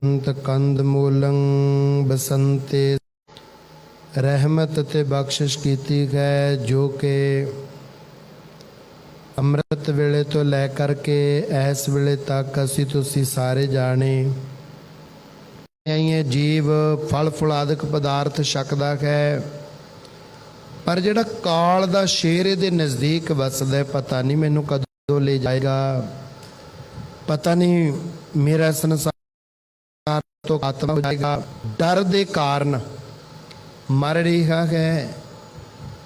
अंत कंद मूलं बसंते रहमत ते बख्शिश कीती है जो कि ਅੰਮ੍ਰਿਤ ਵੇਲੇ ਤੋਂ ਲੈ ਕਰਕੇ ਇਸ ਵੇਲੇ ਤੱਕ ਅਸੀਂ ਤੁਸੀਂ ਸਾਰੇ ਜਾਣੇ ਇਹ ਜੀਵ ਫਲ ਫੁਲਾਦਿਕ ਪਦਾਰਥ ਛਕਦਾ ਹੈ, ਪਰ ਜਿਹੜਾ ਕਾਲ ਦਾ ਸ਼ੇਰ ਇਹਦੇ ਨਜ਼ਦੀਕ ਵੱਸਦਾ, ਪਤਾ ਨਹੀਂ ਮੈਨੂੰ ਕਦੋਂ ਲੈ ਜਾਏਗਾ, ਪਤਾ ਨਹੀਂ ਮੇਰਾ ਸੰਸਾਰ ਤੋਂ ਖਾਤਮਾ ਹੋ ਜਾਏਗਾ। ਡਰ ਦੇ ਕਾਰਨ ਮਰ ਰਿਹਾ ਹੈ,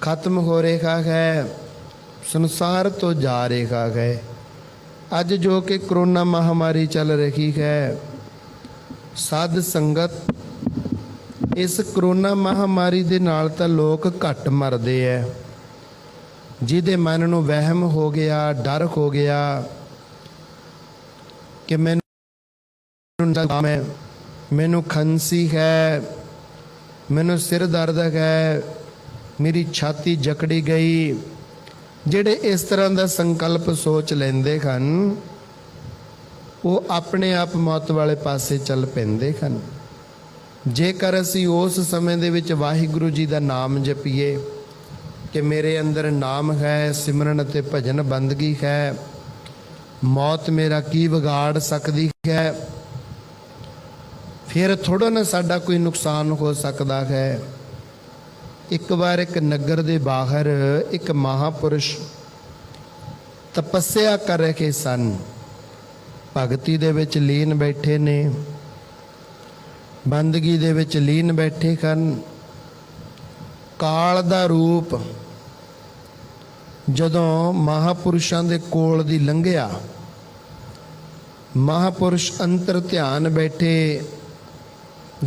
ਖਤਮ ਹੋ ਰਿਹਾ ਹੈ, संसार तो जा रहा है। अज जो कि कोरोना महामारी चल रही है, साध संगत इस कोरोना महामारी दे नाल तां लोग घट मरदे है। जिहदे मन नूं वहम हो गया, डर हो गया कि मैनू खंसी है, मैनू सिर दर्द है, मेरी छाती जकड़ी गई, ਜਿਹੜੇ ਇਸ ਤਰ੍ਹਾਂ ਦਾ ਸੰਕਲਪ ਸੋਚ ਲੈਂਦੇ ਹਨ ਉਹ ਆਪਣੇ ਆਪ ਮੌਤ ਵਾਲੇ ਪਾਸੇ ਚੱਲ ਪੈਂਦੇ ਹਨ। ਜੇਕਰ ਅਸੀਂ ਉਸ ਸਮੇਂ ਦੇ ਵਿੱਚ ਵਾਹਿਗੁਰੂ ਜੀ ਦਾ ਨਾਮ ਜਪੀਏ ਕਿ ਮੇਰੇ ਅੰਦਰ ਨਾਮ ਹੈ, ਸਿਮਰਨ ਅਤੇ ਭਜਨ ਬੰਦਗੀ ਹੈ, ਮੌਤ ਮੇਰਾ ਕੀ ਵਿਗਾੜ ਸਕਦੀ ਹੈ, ਫਿਰ ਥੋੜਾ ਨਾ ਸਾਡਾ ਕੋਈ ਨੁਕਸਾਨ ਹੋ ਸਕਦਾ ਹੈ। एक बार एक नगर दे बाहर एक महापुरुष तपस्या कर रहे सन, भगती दे विच लीन बैठे ने, बंदगी दे विच लीन बैठे हन। काल दा रूप जदों महापुरुषां दे कोल दी लंघिया, महापुरुष अंतर ध्यान बैठे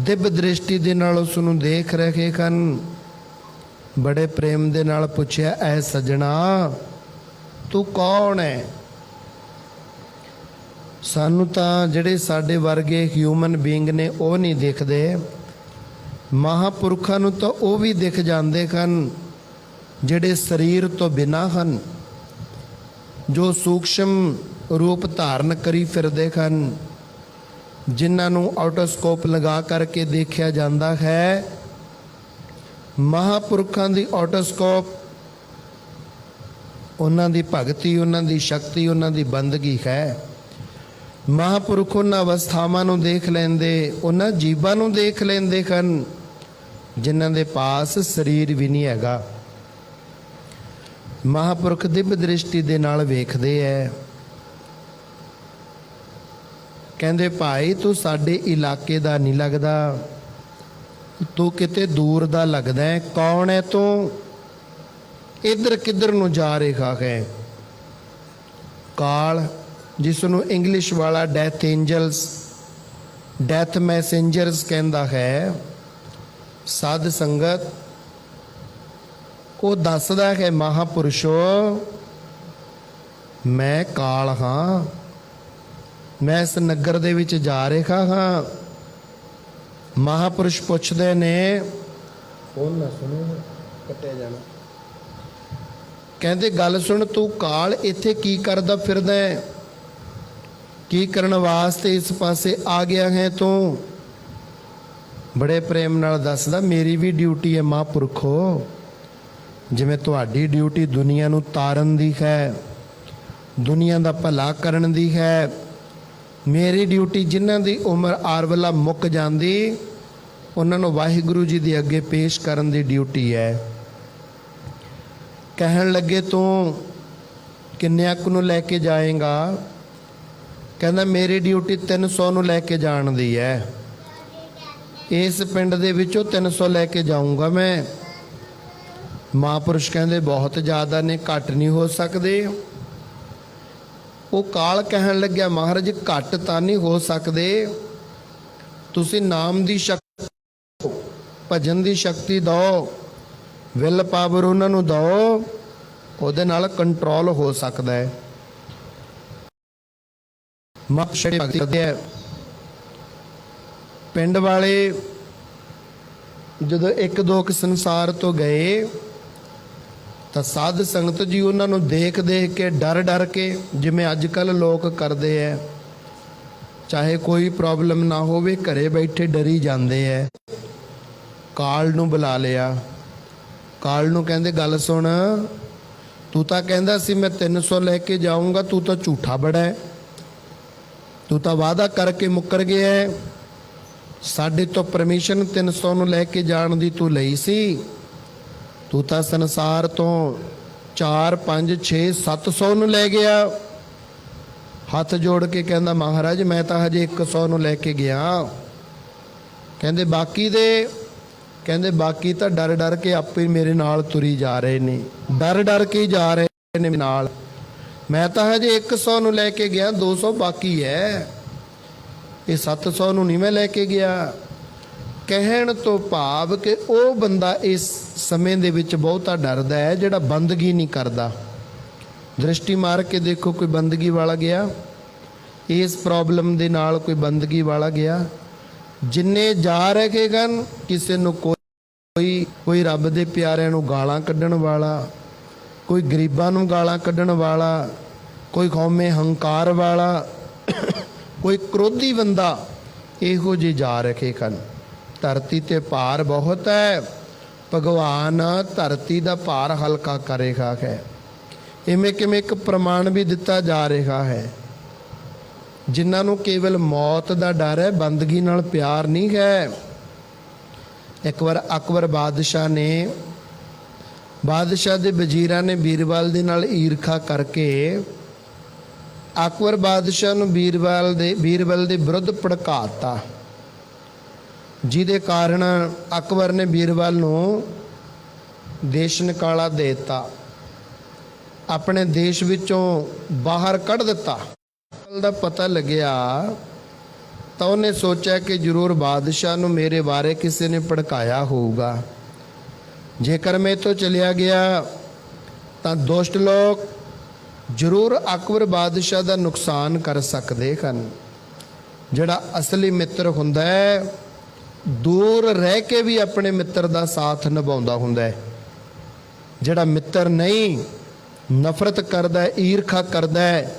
दिव्य दृष्टि दे नाल उस नूं देख रहे हन। बड़े प्रेम दे नाल पुछया, ऐ सजना तू कौन है? सानू तां जिहड़े साडे वर्गे ह्यूमन बीइंग ने वो नहीं दिखदे, महापुरखां नूं तां वो भी दिख जांदे हन जिहड़े शरीर तो बिना हन, जो सूक्ष्म रूप धारण करी फिरदे हन, जिन्हां नूं ऑटोस्कोप लगा करके देखिया जांदा है। महापुरखां दी ऑटोस्कोप उन्हां दी भगती, उन्हां दी शक्ति, उन्हां दी बंदगी है। महापुरख उन्हां अवस्थावां नूं देख लैंदे, उन्हां जीवां नूं देख लैंदे हन जिन्हां दे पास शरीर भी नहीं हैगा। महापुरख दिव्य दृष्टि दे नाल वेखदे है। कहंदे भाई तू साडे इलाके दा नहीं लगदा, तू किते दूर दा लगदा है, कौन है तू? इधर किधर नूं जा रहा है? काल जिसनूं इंग्लिश वाला डेथ एंजल्स, डेथ मैसेंजर्स कहंदा है। साध संगत वो दसदा है, महापुरुषो मैं काल हाँ, मैं इस नगर दे विच जा रहा हाँ। महापुरुष पुछदे ने, फोन ना सुनो कट्टिया जाना, कहते गल सुन तू काल इत्थे की करदा फिरदा है, की करन वास्ते इस पासे आ गया है तू? बड़े प्रेम नाल दसदा, मेरी भी ड्यूटी है महापुरखो, जिवें तुहाडी ड्यूटी दुनिया नूं तारन दी है, दुनिया दा भला करन दी है, मेरी ड्यूटी जिन्हां दी उम्र आरवला मुक जांदी उन्हां नूं वाहिगुरू जी दे अगे पेश करन दी ड्यूटी है। कहन लगे तू किन्ने कु नूं लैके जाएगा? कहंदा मेरी ड्यूटी 300 नूं लैके जाण दी है, इस पिंड दे विचों 300 लैके जाऊँगा मैं। महापुरुष कहंदे बहुत ज़्यादा ने, घट नहीं हो सकदे। वो काल कहन लग्या, महाराज घट तां नहीं हो सकदे, तुसीं नाम दी शक्ति, भजन दी शक्ति दो, विल पावर उन्हां नूं दो, उहदे नाल कंट्रोल हो सकदा है। पिंड वाले जदों एक दो संसार तो गए तो साध संगत जी उन्होंने देख देख के डर डर के, जिमें अजकल लोग करते हैं, ਚਾਹੇ ਕੋਈ ਪ੍ਰੋਬਲਮ ਨਾ ਹੋਵੇ, ਘਰੇ ਬੈਠੇ ਡਰੀ ਜਾਂਦੇ ਐ। ਕਾਲ ਨੂੰ ਬੁਲਾ ਲਿਆ। ਕਾਲ ਨੂੰ ਕਹਿੰਦੇ ਗੱਲ ਸੁਣ, ਤੂੰ ਤਾਂ ਕਹਿੰਦਾ ਸੀ ਮੈਂ 300 ਲੈ ਕੇ ਜਾਊਂਗਾ, ਤੂੰ ਤਾਂ ਝੂਠਾ ਬੜਾ ਹੈ, ਤੂੰ ਤਾਂ ਵਾਅਦਾ ਕਰਕੇ ਮੁੱਕਰ ਗਿਆ ਹੈ। ਸਾਡੇ ਤੋਂ ਪਰਮਿਸ਼ਨ 300 ਨੂੰ ਲੈ ਕੇ ਜਾਣ ਦੀ ਤੂੰ ਲਈ ਸੀ, ਤੂੰ ਤਾਂ ਸੰਸਾਰ ਤੋਂ 4 5 6 700 ਨੂੰ ਲੈ ਗਿਆ। ਹੱਥ ਜੋੜ ਕੇ ਕਹਿੰਦਾ ਮਹਾਰਾਜ ਮੈਂ ਤਾਂ ਹਜੇ 100 ਨੂੰ ਲੈ ਕੇ ਗਿਆ। ਕਹਿੰਦੇ ਬਾਕੀ ਦੇ, ਕਹਿੰਦੇ ਬਾਕੀ ਤਾਂ ਡਰ ਡਰ ਕੇ ਆਪੇ ਮੇਰੇ ਨਾਲ ਤੁਰੀ ਜਾ ਰਹੇ ਨੇ, ਡਰ ਡਰ ਕੇ ਜਾ ਰਹੇ ਨੇ ਨਾਲ। ਮੈਂ ਤਾਂ ਹਜੇ 100 ਨੂੰ ਲੈ ਕੇ ਗਿਆ, 200 ਬਾਕੀ ਹੈ, ਇਹ 700 ਨੂੰ ਨਹੀਂ ਮੈਂ ਲੈ ਕੇ ਗਿਆ। ਕਹਿਣ ਤੋਂ ਭਾਵ ਕਿ ਉਹ ਬੰਦਾ ਇਸ ਸਮੇਂ ਦੇ ਵਿੱਚ ਬਹੁਤਾ ਡਰਦਾ ਹੈ ਜਿਹੜਾ ਬੰਦਗੀ ਨਹੀਂ ਕਰਦਾ। ਦ੍ਰਿਸ਼ਟੀ ਮਾਰ ਕੇ ਦੇਖੋ, ਕੋਈ ਬੰਦਗੀ ਵਾਲਾ ਗਿਆ ਇਸ ਪ੍ਰੋਬਲਮ ਦੇ ਨਾਲ, ਕੋਈ ਬੰਦਗੀ ਵਾਲਾ ਗਿਆ। ਜਿੰਨੇ ਜਾ ਰਹੇ ਹਨ, ਕਿਸੇ ਨੂੰ ਕੋਈ ਰੱਬ ਦੇ ਪਿਆਰਿਆਂ ਨੂੰ ਗਾਲਾਂ ਕੱਢਣ ਵਾਲਾ, ਕੋਈ ਗਰੀਬਾਂ ਨੂੰ ਗਾਲਾਂ ਕੱਢਣ ਵਾਲਾ, ਕੋਈ ਕੌਮੇ ਹੰਕਾਰ ਵਾਲਾ, ਕੋਈ ਕ੍ਰੋਧੀ ਬੰਦਾ, ਇਹੋ ਜਿਹੇ ਜਾ ਰਹੇ ਹਨ। ਧਰਤੀ ਤੇ ਭਾਰ ਬਹੁਤ ਹੈ, ਭਗਵਾਨ ਧਰਤੀ ਦਾ ਭਾਰ ਹਲਕਾ ਕਰੇਗਾ ਹੈ। ਇਵੇਂ ਕਿਵੇਂ ਇੱਕ ਪ੍ਰਮਾਣ ਵੀ ਦਿੱਤਾ ਜਾ ਰਿਹਾ ਹੈ, ਜਿਨ੍ਹਾਂ ਨੂੰ ਕੇਵਲ ਮੌਤ ਦਾ ਡਰ ਹੈ, ਬੰਦਗੀ ਨਾਲ ਪਿਆਰ ਨਹੀਂ ਹੈ। ਇੱਕ ਵਾਰ ਅਕਬਰ ਬਾਦਸ਼ਾਹ ਦੇ ਵਜ਼ੀਰਾਂ ਨੇ ਬੀਰਬਲ ਦੇ ਨਾਲ ਈਰਖਾ ਕਰਕੇ ਅਕਬਰ ਬਾਦਸ਼ਾਹ ਨੂੰ ਬੀਰਬਲ ਦੇ ਵਿਰੁੱਧ ਭੜਕਾਤਾ, ਜਿਹਦੇ ਕਾਰਨ ਅਕਬਰ ਨੇ ਬੀਰਬਲ ਨੂੰ ਦੇਸ਼ ਨਿਕਾਲਾ ਦੇ ਦਿੱਤਾ, ਆਪਣੇ ਦੇਸ਼ ਵਿੱਚੋਂ ਬਾਹਰ ਕੱਢ ਦਿੱਤਾ। ਦਾ ਪਤਾ ਲੱਗਿਆ ਤਾਂ ਉਹਨੇ ਸੋਚਿਆ ਕਿ ਜ਼ਰੂਰ ਬਾਦਸ਼ਾਹ ਨੂੰ ਮੇਰੇ ਬਾਰੇ ਕਿਸੇ ਨੇ ਭੜਕਾਇਆ ਹੋਊਗਾ। ਜੇਕਰ ਮੈਂ ਇੱਥੋਂ ਚਲਿਆ ਗਿਆ ਤਾਂ ਦੁਸ਼ਟ ਲੋਕ ਜ਼ਰੂਰ ਅਕਬਰ ਬਾਦਸ਼ਾਹ ਦਾ ਨੁਕਸਾਨ ਕਰ ਸਕਦੇ ਹਨ। ਜਿਹੜਾ ਅਸਲੀ ਮਿੱਤਰ ਹੁੰਦਾ ਹੈ, ਦੂਰ ਰਹਿ ਕੇ ਵੀ ਆਪਣੇ ਮਿੱਤਰ ਦਾ ਸਾਥ ਨਿਭਾਉਂਦਾ ਹੁੰਦਾ ਹੈ। ਜਿਹੜਾ ਮਿੱਤਰ ਨਹੀਂ, ਨਫ਼ਰਤ ਕਰਦਾ ਹੈ, ਈਰਖਾ ਕਰਦਾ ਹੈ,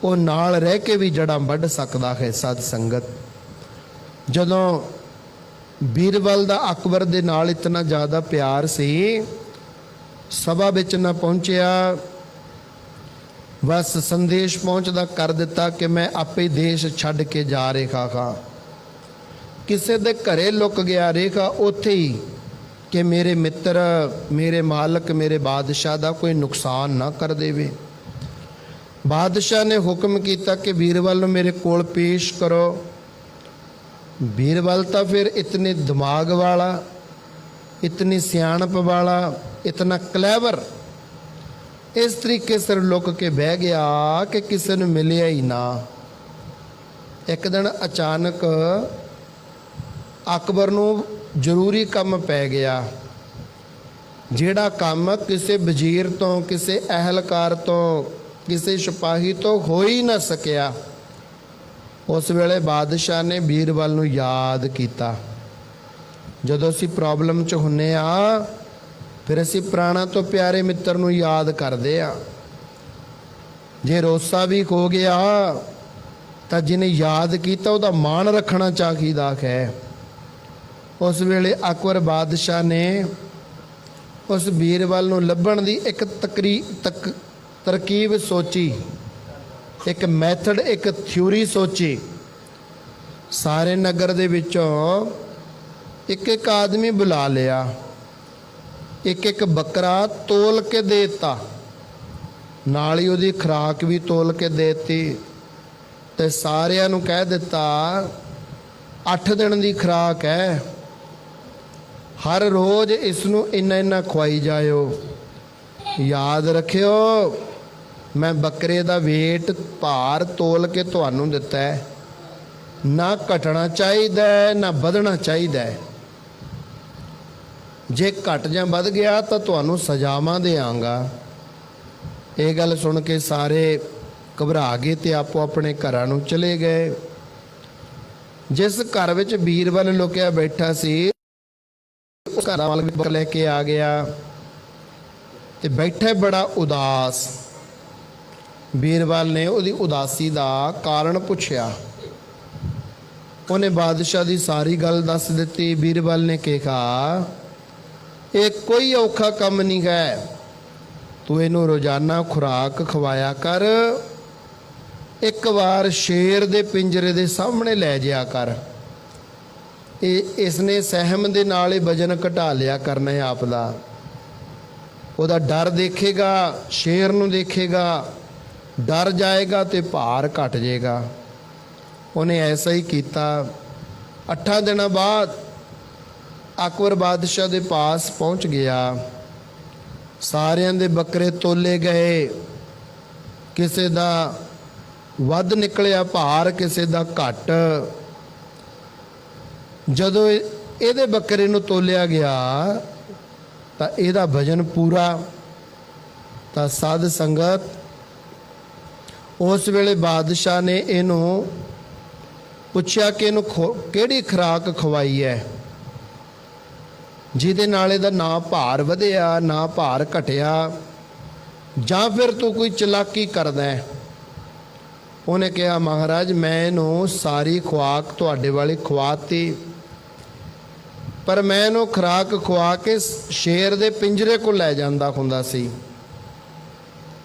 ਉਹ ਨਾਲ ਰਹਿ ਕੇ ਵੀ ਜੜ੍ਹਾਂ ਵੱਢ ਸਕਦਾ ਹੈ। ਸਾਧ ਸੰਗਤ, ਜਦੋਂ ਬੀਰਬਲ ਦਾ ਅਕਬਰ ਦੇ ਨਾਲ ਇਤਨਾ ਜ਼ਿਆਦਾ ਪਿਆਰ ਸੀ, ਸਭਾ ਵਿੱਚ ਨਾ ਪਹੁੰਚਿਆ, ਬਸ ਸੰਦੇਸ਼ ਪਹੁੰਚਦਾ ਕਰ ਦਿੱਤਾ ਕਿ ਮੈਂ ਆਪੇ ਦੇਸ਼ ਛੱਡ ਕੇ ਜਾ ਰਿਹਾ ਹਾਂ। ਕਿਸੇ ਦੇ ਘਰੇ ਲੁਕ ਗਿਆ ਰੇਖਾ ਉੱਥੇ ਹੀ ਕਿ ਮੇਰੇ ਮਿੱਤਰ, ਮੇਰੇ ਮਾਲਕ, ਮੇਰੇ ਬਾਦਸ਼ਾਹ ਦਾ ਕੋਈ ਨੁਕਸਾਨ ਨਾ ਕਰ ਦੇਵੇ। ਬਾਦਸ਼ਾਹ ਨੇ ਹੁਕਮ ਕੀਤਾ ਕਿ ਬੀਰਬਲ ਨੂੰ ਮੇਰੇ ਕੋਲ ਪੇਸ਼ ਕਰੋ। ਬੀਰਬਲ ਤਾਂ ਫਿਰ ਇਤਨੇ ਦਿਮਾਗ ਵਾਲਾ, ਇਤਨੀ ਸਿਆਣਪ ਵਾਲਾ, ਇਤਨਾ ਕਲੈਵਰ, ਇਸ ਤਰੀਕੇ ਸਿਰ ਲੁਕ ਕੇ ਬਹਿ ਗਿਆ ਕਿ ਕਿਸੇ ਨੂੰ ਮਿਲਿਆ ਹੀ ਨਾ। ਇੱਕ ਦਿਨ ਅਚਾਨਕ ਅਕਬਰ ਨੂੰ ਜ਼ਰੂਰੀ ਕੰਮ ਪੈ ਗਿਆ, ਜਿਹੜਾ ਕੰਮ ਕਿਸੇ ਵਜ਼ੀਰ ਤੋਂ, ਕਿਸੇ ਅਹਿਲਕਾਰ ਤੋਂ, ਕਿਸੇ ਸਿਪਾਹੀ ਤੋਂ ਹੋ ਹੀ ਨਾ ਸਕਿਆ। ਉਸ ਵੇਲੇ ਬਾਦਸ਼ਾਹ ਨੇ ਬੀਰਬਲ ਨੂੰ ਯਾਦ ਕੀਤਾ। ਜਦੋਂ ਅਸੀਂ ਪ੍ਰੋਬਲਮ 'ਚ ਹੁੰਨੇ ਆ, ਫਿਰ ਅਸੀਂ ਪ੍ਰਾਣਾਂ ਤੋਂ ਪਿਆਰੇ ਮਿੱਤਰ ਨੂੰ ਯਾਦ ਕਰਦੇ ਆ। ਜੇ ਰੋਸਾ ਵੀ ਹੋ ਗਿਆ ਤਾਂ ਜਿਹਨੇ ਯਾਦ ਕੀਤਾ ਉਹਦਾ ਮਾਣ ਰੱਖਣਾ ਚਾਹੀਦਾ ਹੈ। ਉਸ ਵੇਲੇ ਅਕਬਰ ਬਾਦਸ਼ਾਹ ਨੇ ਉਸ ਬੀਰਬਲ ਨੂੰ ਲੱਭਣ ਦੀ ਇੱਕ ਤਰਕੀਬ ਸੋਚੀ, ਇੱਕ ਮੈਥਡ, ਇੱਕ ਥਿਊਰੀ ਸੋਚੀ। ਸਾਰੇ ਨਗਰ ਦੇ ਵਿੱਚੋਂ ਇੱਕ ਇੱਕ ਆਦਮੀ ਬੁਲਾ ਲਿਆ, ਇੱਕ ਇੱਕ ਬੱਕਰਾ ਤੋਲ ਕੇ ਦੇ ਦਿੱਤਾ, ਨਾਲ ਹੀ ਉਹਦੀ ਖੁਰਾਕ ਵੀ ਤੋਲ ਕੇ ਦੇ ਦਿੱਤੀ, ਤੇ ਸਾਰਿਆਂ ਨੂੰ ਕਹਿ ਦਿੱਤਾ 8 ਦਿਨ ਦੀ ਖੁਰਾਕ ਹੈ, ਹਰ ਰੋਜ਼ ਇਸ ਨੂੰ ਇੰਨਾ ਇੰਨਾ ਖਵਾਈ ਜਾਇਓ। ਯਾਦ ਰੱਖਿਓ, ਮੈਂ ਬੱਕਰੇ ਦਾ weight, ਭਾਰ ਤੋਲ ਕੇ ਤੁਹਾਨੂੰ ਦਿੱਤਾ ਹੈ, ਨਾ ਘਟਣਾ ਚਾਹੀਦਾ ਨਾ ਵਧਣਾ ਚਾਹੀਦਾ। ਜੇ ਘਟ ਜਾਂ ਵੱਧ ਗਿਆ ਤਾਂ ਤੁਹਾਨੂੰ ਸਜ਼ਾਵਾਂ ਦੇਵਾਂਗਾ। ਇਹ ਗੱਲ ਸੁਣ ਕੇ ਸਾਰੇ ਘਬਰਾ ਗਏ ਤੇ ਆਪੋ ਆਪਣੇ ਘਰਾਂ ਨੂੰ ਚਲੇ ਗਏ। ਜਿਸ ਘਰ ਵਿੱਚ ਬੀਰਬਲ ਲੁਕਿਆ ਬੈਠਾ ਸੀ, ਉਸ ਘਰ ਵਾਲਾ ਵੀ ਲੈ ਕੇ ਆ ਗਿਆ ਤੇ ਬੈਠਾ ਬੜਾ ਉਦਾਸ। ਬੀਰਬਲ ਨੇ ਉਹਦੀ ਉਦਾਸੀ ਦਾ ਕਾਰਨ ਪੁੱਛਿਆ। ਉਹਨੇ ਬਾਦਸ਼ਾਹ ਦੀ ਸਾਰੀ ਗੱਲ ਦੱਸ ਦਿੱਤੀ। ਬੀਰਬਲ ਨੇ ਕਿਹਾ ਇਹ ਕੋਈ ਔਖਾ ਕੰਮ ਨਹੀਂ ਹੈ, ਤੂੰ ਇਹਨੂੰ ਰੋਜ਼ਾਨਾ ਖੁਰਾਕ ਖਵਾਇਆ ਕਰ, ਇੱਕ ਵਾਰ ਸ਼ੇਰ ਦੇ ਪਿੰਜਰੇ ਦੇ ਸਾਹਮਣੇ ਲੈ ਜਾਇਆ ਕਰ। ਇਸਨੇ ਸਹਿਮ ਦੇ ਨਾਲ ਹੀ ਵਜਨ ਘਟਾ ਲਿਆ ਕਰਨਾ ਹੈ ਆਪ ਦਾ। ਉਹਦਾ ਡਰ ਦੇਖੇਗਾ, ਸ਼ੇਰ ਨੂੰ ਦੇਖੇਗਾ, ਡਰ ਜਾਏਗਾ ਤੇ ਭਾਰ ਘਟ ਜਾਏਗਾ। ਉਹਨੇ ਐਸਾ ਹੀ ਕੀਤਾ। 8 ਦਿਨਾਂ ਬਾਅਦ ਅਕਬਰ ਬਾਦਸ਼ਾਹ ਦੇ ਪਾਸ ਪਹੁੰਚ ਗਿਆ। ਸਾਰਿਆਂ ਦੇ ਬੱਕਰੇ ਤੋਲੇ ਗਏ, ਕਿਸੇ ਦਾ ਵੱਧ ਨਿਕਲਿਆ ਭਾਰ, ਕਿਸੇ ਦਾ ਘੱਟ। ਜਦੋਂ ਇਹਦੇ ਬੱਕਰੇ ਨੂੰ ਤੋਲਿਆ ਗਿਆ ਤਾਂ ਇਹਦਾ ਵਜਨ ਪੂਰਾ। ਤਾਂ ਸਾਧ ਸੰਗਤ ਉਸ ਵੇਲੇ ਬਾਦਸ਼ਾਹ ਨੇ ਇਹਨੂੰ ਪੁੱਛਿਆ ਕਿ ਇਹਨੂੰ ਕਿਹੜੀ ਖੁਰਾਕ ਖਵਾਈ ਹੈ ਜਿਹਦੇ ਨਾਲ ਇਹਦਾ ਨਾ ਭਾਰ ਵਧਿਆ ਨਾ ਭਾਰ ਘਟਿਆ, ਜਾਂ ਫਿਰ ਤੂੰ ਕੋਈ ਚਲਾਕੀ ਕਰਦਾ ਹੈ। ਉਹਨੇ ਕਿਹਾ ਮਹਾਰਾਜ ਮੈਂ ਇਹਨੂੰ ਸਾਰੀ ਖੁਰਾਕ ਤੁਹਾਡੇ ਵਾਲੀ ਖਵਾਤੀ, ਪਰ ਮੈਂ ਇਹਨੂੰ ਖੁਰਾਕ ਖਵਾ ਕੇ ਸ਼ੇਰ ਦੇ ਪਿੰਜਰੇ ਕੋਲ ਲੈ ਜਾਂਦਾ ਹੁੰਦਾ ਸੀ।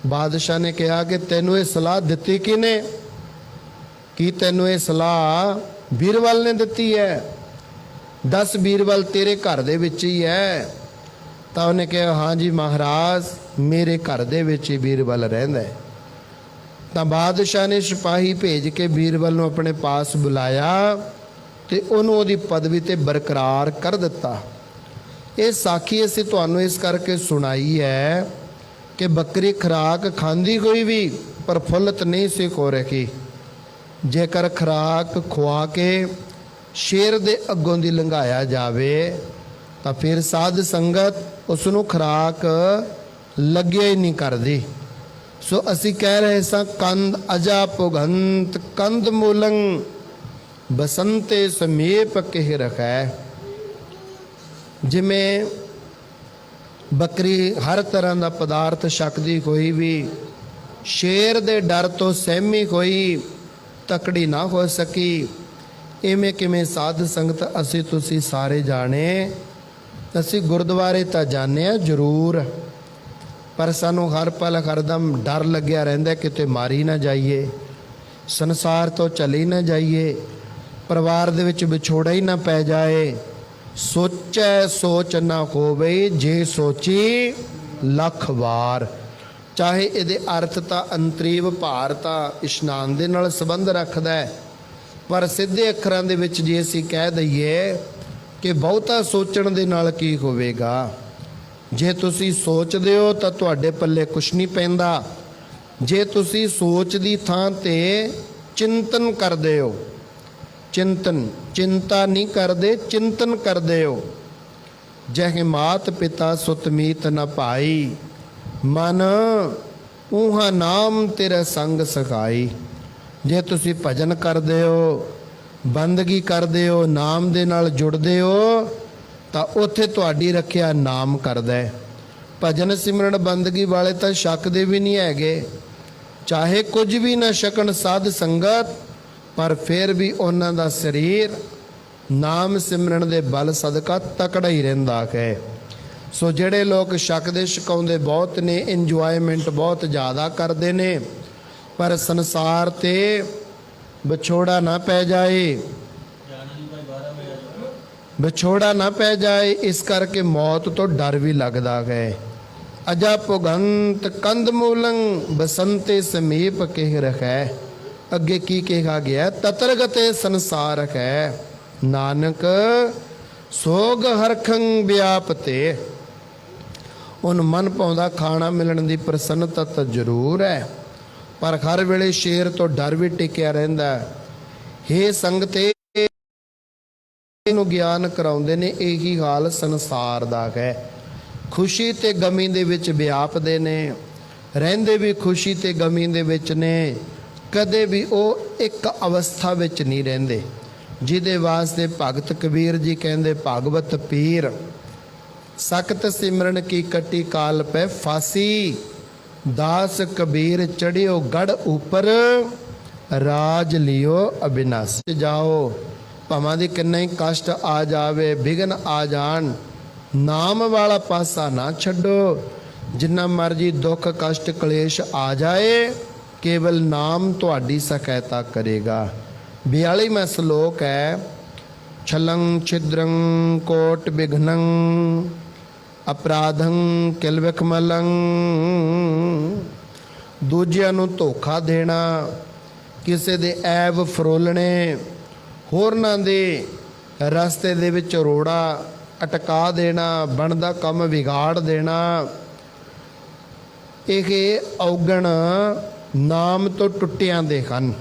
ਬਾਦਸ਼ਾਹ ਨੇ ਕਿਹਾ ਕਿ ਤੈਨੂੰ ਇਹ ਸਲਾਹ ਦਿੱਤੀ ਕਿਹਨੇ? ਕੀ ਤੈਨੂੰ ਇਹ ਸਲਾਹ ਬੀਰਬਲ ਨੇ ਦਿੱਤੀ ਹੈ? ਦੱਸ ਬੀਰਬਲ ਤੇਰੇ ਘਰ ਦੇ ਵਿੱਚ ਹੀ ਹੈ? ਤਾਂ ਉਹਨੇ ਕਿਹਾ ਹਾਂ ਜੀ ਮਹਾਰਾਜ, ਮੇਰੇ ਘਰ ਦੇ ਵਿੱਚ ਹੀ ਬੀਰਬਲ ਰਹਿੰਦਾ ਹੈ। ਤਾਂ ਬਾਦਸ਼ਾਹ ਨੇ ਸਿਪਾਹੀ ਭੇਜ ਕੇ ਬੀਰਬਲ ਨੂੰ ਆਪਣੇ ਪਾਸ ਬੁਲਾਇਆ ਤੇ ਉਹਨੂੰ ਉਹਦੀ ਪਦਵੀ ਤੇ ਬਰਕਰਾਰ ਕਰ ਦਿੱਤਾ। ਇਹ ਸਾਖੀ ਅਸੀਂ ਤੁਹਾਨੂੰ ਇਸ ਕਰਕੇ ਸੁਣਾਈ ਹੈ ਕਿ ਬੱਕਰੀ ਖੁਰਾਕ ਖਾਂਦੀ ਕੋਈ ਵੀ ਪ੍ਰਫੁੱਲਤ ਨਹੀਂ ਸੀ ਹੋ ਰਹੀ। ਜੇਕਰ ਖੁਰਾਕ ਖਵਾ ਕੇ ਸ਼ੇਰ ਦੇ ਅੱਗੋਂ ਦੀ ਲੰਘਾਇਆ ਜਾਵੇ ਤਾਂ ਫਿਰ ਸਾਧ ਸੰਗਤ ਉਸ ਨੂੰ ਖੁਰਾਕ ਲੱਗਿਆ ਹੀ ਨਹੀਂ ਕਰਦੀ। ਸੋ ਅਸੀਂ ਕਹਿ ਰਹੇ ਸਾਂ ਕੰਦ ਅਜਾ ਪੁਗੰਤ ਕੰਦ ਮੂਲੰ ਬਸੰਤੇ ਸਮੀਪ ਕਹਿ ਰਖੈ। ਜਿਵੇਂ ਬੱਕਰੀ ਹਰ ਤਰ੍ਹਾਂ ਦਾ ਪਦਾਰਥ ਛਕਦੀ ਕੋਈ ਵੀ, ਸ਼ੇਰ ਦੇ ਡਰ ਤੋਂ ਸਹਿਮੀ ਹੋਈ ਤਕੜੀ ਨਾ ਹੋ ਸਕੀ, ਇਵੇਂ ਕਿਵੇਂ ਸਾਧ ਸੰਗਤ ਅਸੀਂ ਤੁਸੀਂ ਸਾਰੇ ਜਾਣੇ। ਅਸੀਂ ਗੁਰਦੁਆਰੇ ਤਾਂ ਜਾਂਦੇ ਹਾਂ ਜ਼ਰੂਰ, ਪਰ ਸਾਨੂੰ ਹਰ ਪਲ ਹਰਦਮ ਡਰ ਲੱਗਿਆ ਰਹਿੰਦਾ ਕਿਤੇ ਮਾਰੀ ਨਾ ਜਾਈਏ, ਸੰਸਾਰ ਤੋਂ ਚਲੇ ਨਾ ਜਾਈਏ, ਪਰਿਵਾਰ ਦੇ ਵਿੱਚ ਵਿਛੋੜਾ ਹੀ ਨਾ ਪੈ ਜਾਏ। ਸੋਚੈ ਸੋਚ ਨਾ ਹੋਵੇ ਜੇ ਸੋਚੀ ਲੱਖ ਵਾਰ। ਚਾਹੇ ਇਹਦੇ ਅਰਥ ਤਾਂ ਅੰਤਰੀਵ ਭਾਰ ਤਾਂ ਇਸ਼ਨਾਨ ਦੇ ਨਾਲ ਸੰਬੰਧ ਰੱਖਦਾ ਹੈ, ਪਰ ਸਿੱਧੇ ਅੱਖਰਾਂ ਦੇ ਵਿੱਚ ਜੇ ਅਸੀਂ ਕਹਿ ਦਈਏ ਕਿ ਬਹੁਤਾ ਸੋਚਣ ਦੇ ਨਾਲ ਕੀ ਹੋਵੇਗਾ। ਜੇ ਤੁਸੀਂ ਸੋਚਦੇ ਹੋ ਤਾਂ ਤੁਹਾਡੇ ਪੱਲੇ ਕੁਛ ਨਹੀਂ ਪੈਂਦਾ। ਜੇ ਤੁਸੀਂ ਸੋਚ ਦੀ ਥਾਂ ਤੇ ਚਿੰਤਨ ਕਰਦੇ ਹੋ, ਚਿੰਤਨ ਚਿੰਤਾ ਨਹੀਂ ਕਰਦੇ, ਚਿੰਤਨ ਕਰਦੇ ਹੋ। ਜਹ ਮਾਤ ਪਿਤਾ ਸੁਤ ਮੀਤ ਨ ਭਾਈ, ਮਨ ਊਹਾ ਨਾਮ ਤੇਰਾ ਸੰਗ ਸਖਾਈ। ਜੇ ਤੁਸੀਂ ਭਜਨ ਕਰਦੇ ਹੋ, ਬੰਦਗੀ ਕਰਦੇ ਹੋ, ਨਾਮ ਦੇ ਨਾਲ ਜੁੜਦੇ ਹੋ, ਤਾਂ ਉੱਥੇ ਤੁਹਾਡੀ ਰੱਖਿਆ ਨਾਮ ਕਰਦਾ ਹੈ। ਭਜਨ ਸਿਮਰਨ ਬੰਦਗੀ ਵਾਲੇ ਤਾਂ ਛਕਦੇ ਵੀ ਨਹੀਂ ਹੈਗੇ, ਚਾਹੇ ਕੁਝ ਵੀ ਨਾ ਛਕਣ ਸਾਧ ਸੰਗਤ, ਪਰ ਫਿਰ ਵੀ ਉਹਨਾਂ ਦਾ ਸਰੀਰ ਨਾਮ ਸਿਮਰਨ ਦੇ ਬਲ ਸਦਕਾ ਤਕੜਾ ਹੀ ਰਹਿੰਦਾ ਹੈ। ਸੋ ਜਿਹੜੇ ਲੋਕ ਛਕਦੇ ਛਕਾਉਂਦੇ ਬਹੁਤ ਨੇ, ਇੰਜੋਇਮੈਂਟ ਬਹੁਤ ਜ਼ਿਆਦਾ ਕਰਦੇ ਨੇ, ਪਰ ਸੰਸਾਰ ਤੇ ਵਿਛੋੜਾ ਨਾ ਪੈ ਜਾਏ, ਵਿਛੋੜਾ ਨਾ ਪੈ ਜਾਏ, ਇਸ ਕਰਕੇ ਮੌਤ ਤੋਂ ਡਰ ਵੀ ਲੱਗਦਾ ਹੈ। ਅਜਾ ਪੁਗੰਤ ਕੰਦ ਮੂਲੰ ਬਸੰਤੇ ਸਮੀਪ ਕਹਿ ਰਖੈ। ਅੱਗੇ ਕੀ ਕਿਹਾ ਗਿਆ? ਤਤਰਗਤੇ ਸੰਸਾਰ ਹੈ ਨਾਨਕ ਸੋਗ ਹਰਖੰ ਵਿਆਪਤੇ। ਉਹਨੂੰ ਮਨ ਪਾਉਂਦਾ ਖਾਣਾ ਮਿਲਣ ਦੀ ਪ੍ਰਸੰਨਤਾ ਤਾਂ ਜ਼ਰੂਰ ਹੈ, ਪਰ ਹਰ ਵੇਲੇ ਸ਼ੇਰ ਤੋਂ ਡਰ ਵੀ ਟਿਕਿਆ ਰਹਿੰਦਾ। ਹੇ ਸੰਗਤੇ ਨੂੰ ਗਿਆਨ ਕਰਾਉਂਦੇ ਨੇ ਇਹੀ ਹਾਲ ਸੰਸਾਰ ਦਾ ਹੈ। ਖੁਸ਼ੀ ਤੇ ਗਮੀ ਦੇ ਵਿੱਚ ਵਿਆਪਦੇ ਨੇ, ਰਹਿੰਦੇ ਵੀ ਖੁਸ਼ੀ ਤੇ ਗਮੀ ਦੇ ਵਿੱਚ ਨੇ, ਕਦੇ ਵੀ ਉਹ ਇੱਕ ਅਵਸਥਾ ਵਿੱਚ ਨਹੀਂ ਰਹਿੰਦੇ। ਜਿਹਦੇ ਵਾਸਤੇ ਭਗਤ ਕਬੀਰ ਜੀ ਕਹਿੰਦੇ ਭਾਗਵਤ ਪੀਰ ਸਖਤ ਸਿਮਰਨ ਕੀ ਕੱਟੀ ਕਾਲ ਪੈ ਫਾਸੀ, ਦਾਸ ਕਬੀਰ ਚੜਿਓ ਗੜ ਉਪਰ ਰਾਜ ਲਿਓ ਅਬਿਨਾਸੀ। ਜਾਓ ਭਾਵਾਂ ਦੀ ਕਿੰਨਾ ਹੀ ਕਸ਼ਟ ਆ ਜਾਵੇ, ਵਿਘਨ ਆ ਜਾਣ, ਨਾਮ ਵਾਲਾ ਪਾਸਾ ਨਾ ਛੱਡੋ। ਜਿੰਨਾ ਮਰਜੀ ਦੁੱਖ ਕਸ਼ਟ ਕਲੇਸ਼ ਆ ਜਾਏ, ਕੇਵਲ ਨਾਮ ਤੁਹਾਡੀ ਸਹਾਇਤਾ ਕਰੇਗਾ। 42ਵਾਂ ਸ਼ਲੋਕ ਹੈ, ਛਲੰ ਛਿਦਰੰ ਕੋਟ ਵਿਘਨੰ ਅਪਰਾਧੰ ਕਿਲ ਵਿਖਮਲੰ। ਦੂਜਿਆਂ ਨੂੰ ਧੋਖਾ ਦੇਣਾ, ਕਿਸੇ ਦੇ ਐਬ ਫਰੋਲਣੇ, ਹੋਰਨਾਂ ਦੇ ਰਸਤੇ ਦੇ ਵਿੱਚ ਰੋੜਾ ਅਟਕਾ ਦੇਣਾ, ਬਣਦਾ ਕੰਮ ਵਿਗਾੜ ਦੇਣਾ, ਇਹ ਔਗਣ ਨਾਮ ਤੋਂ ਟੁੱਟਿਆਂ ਦੇ ਹਨ।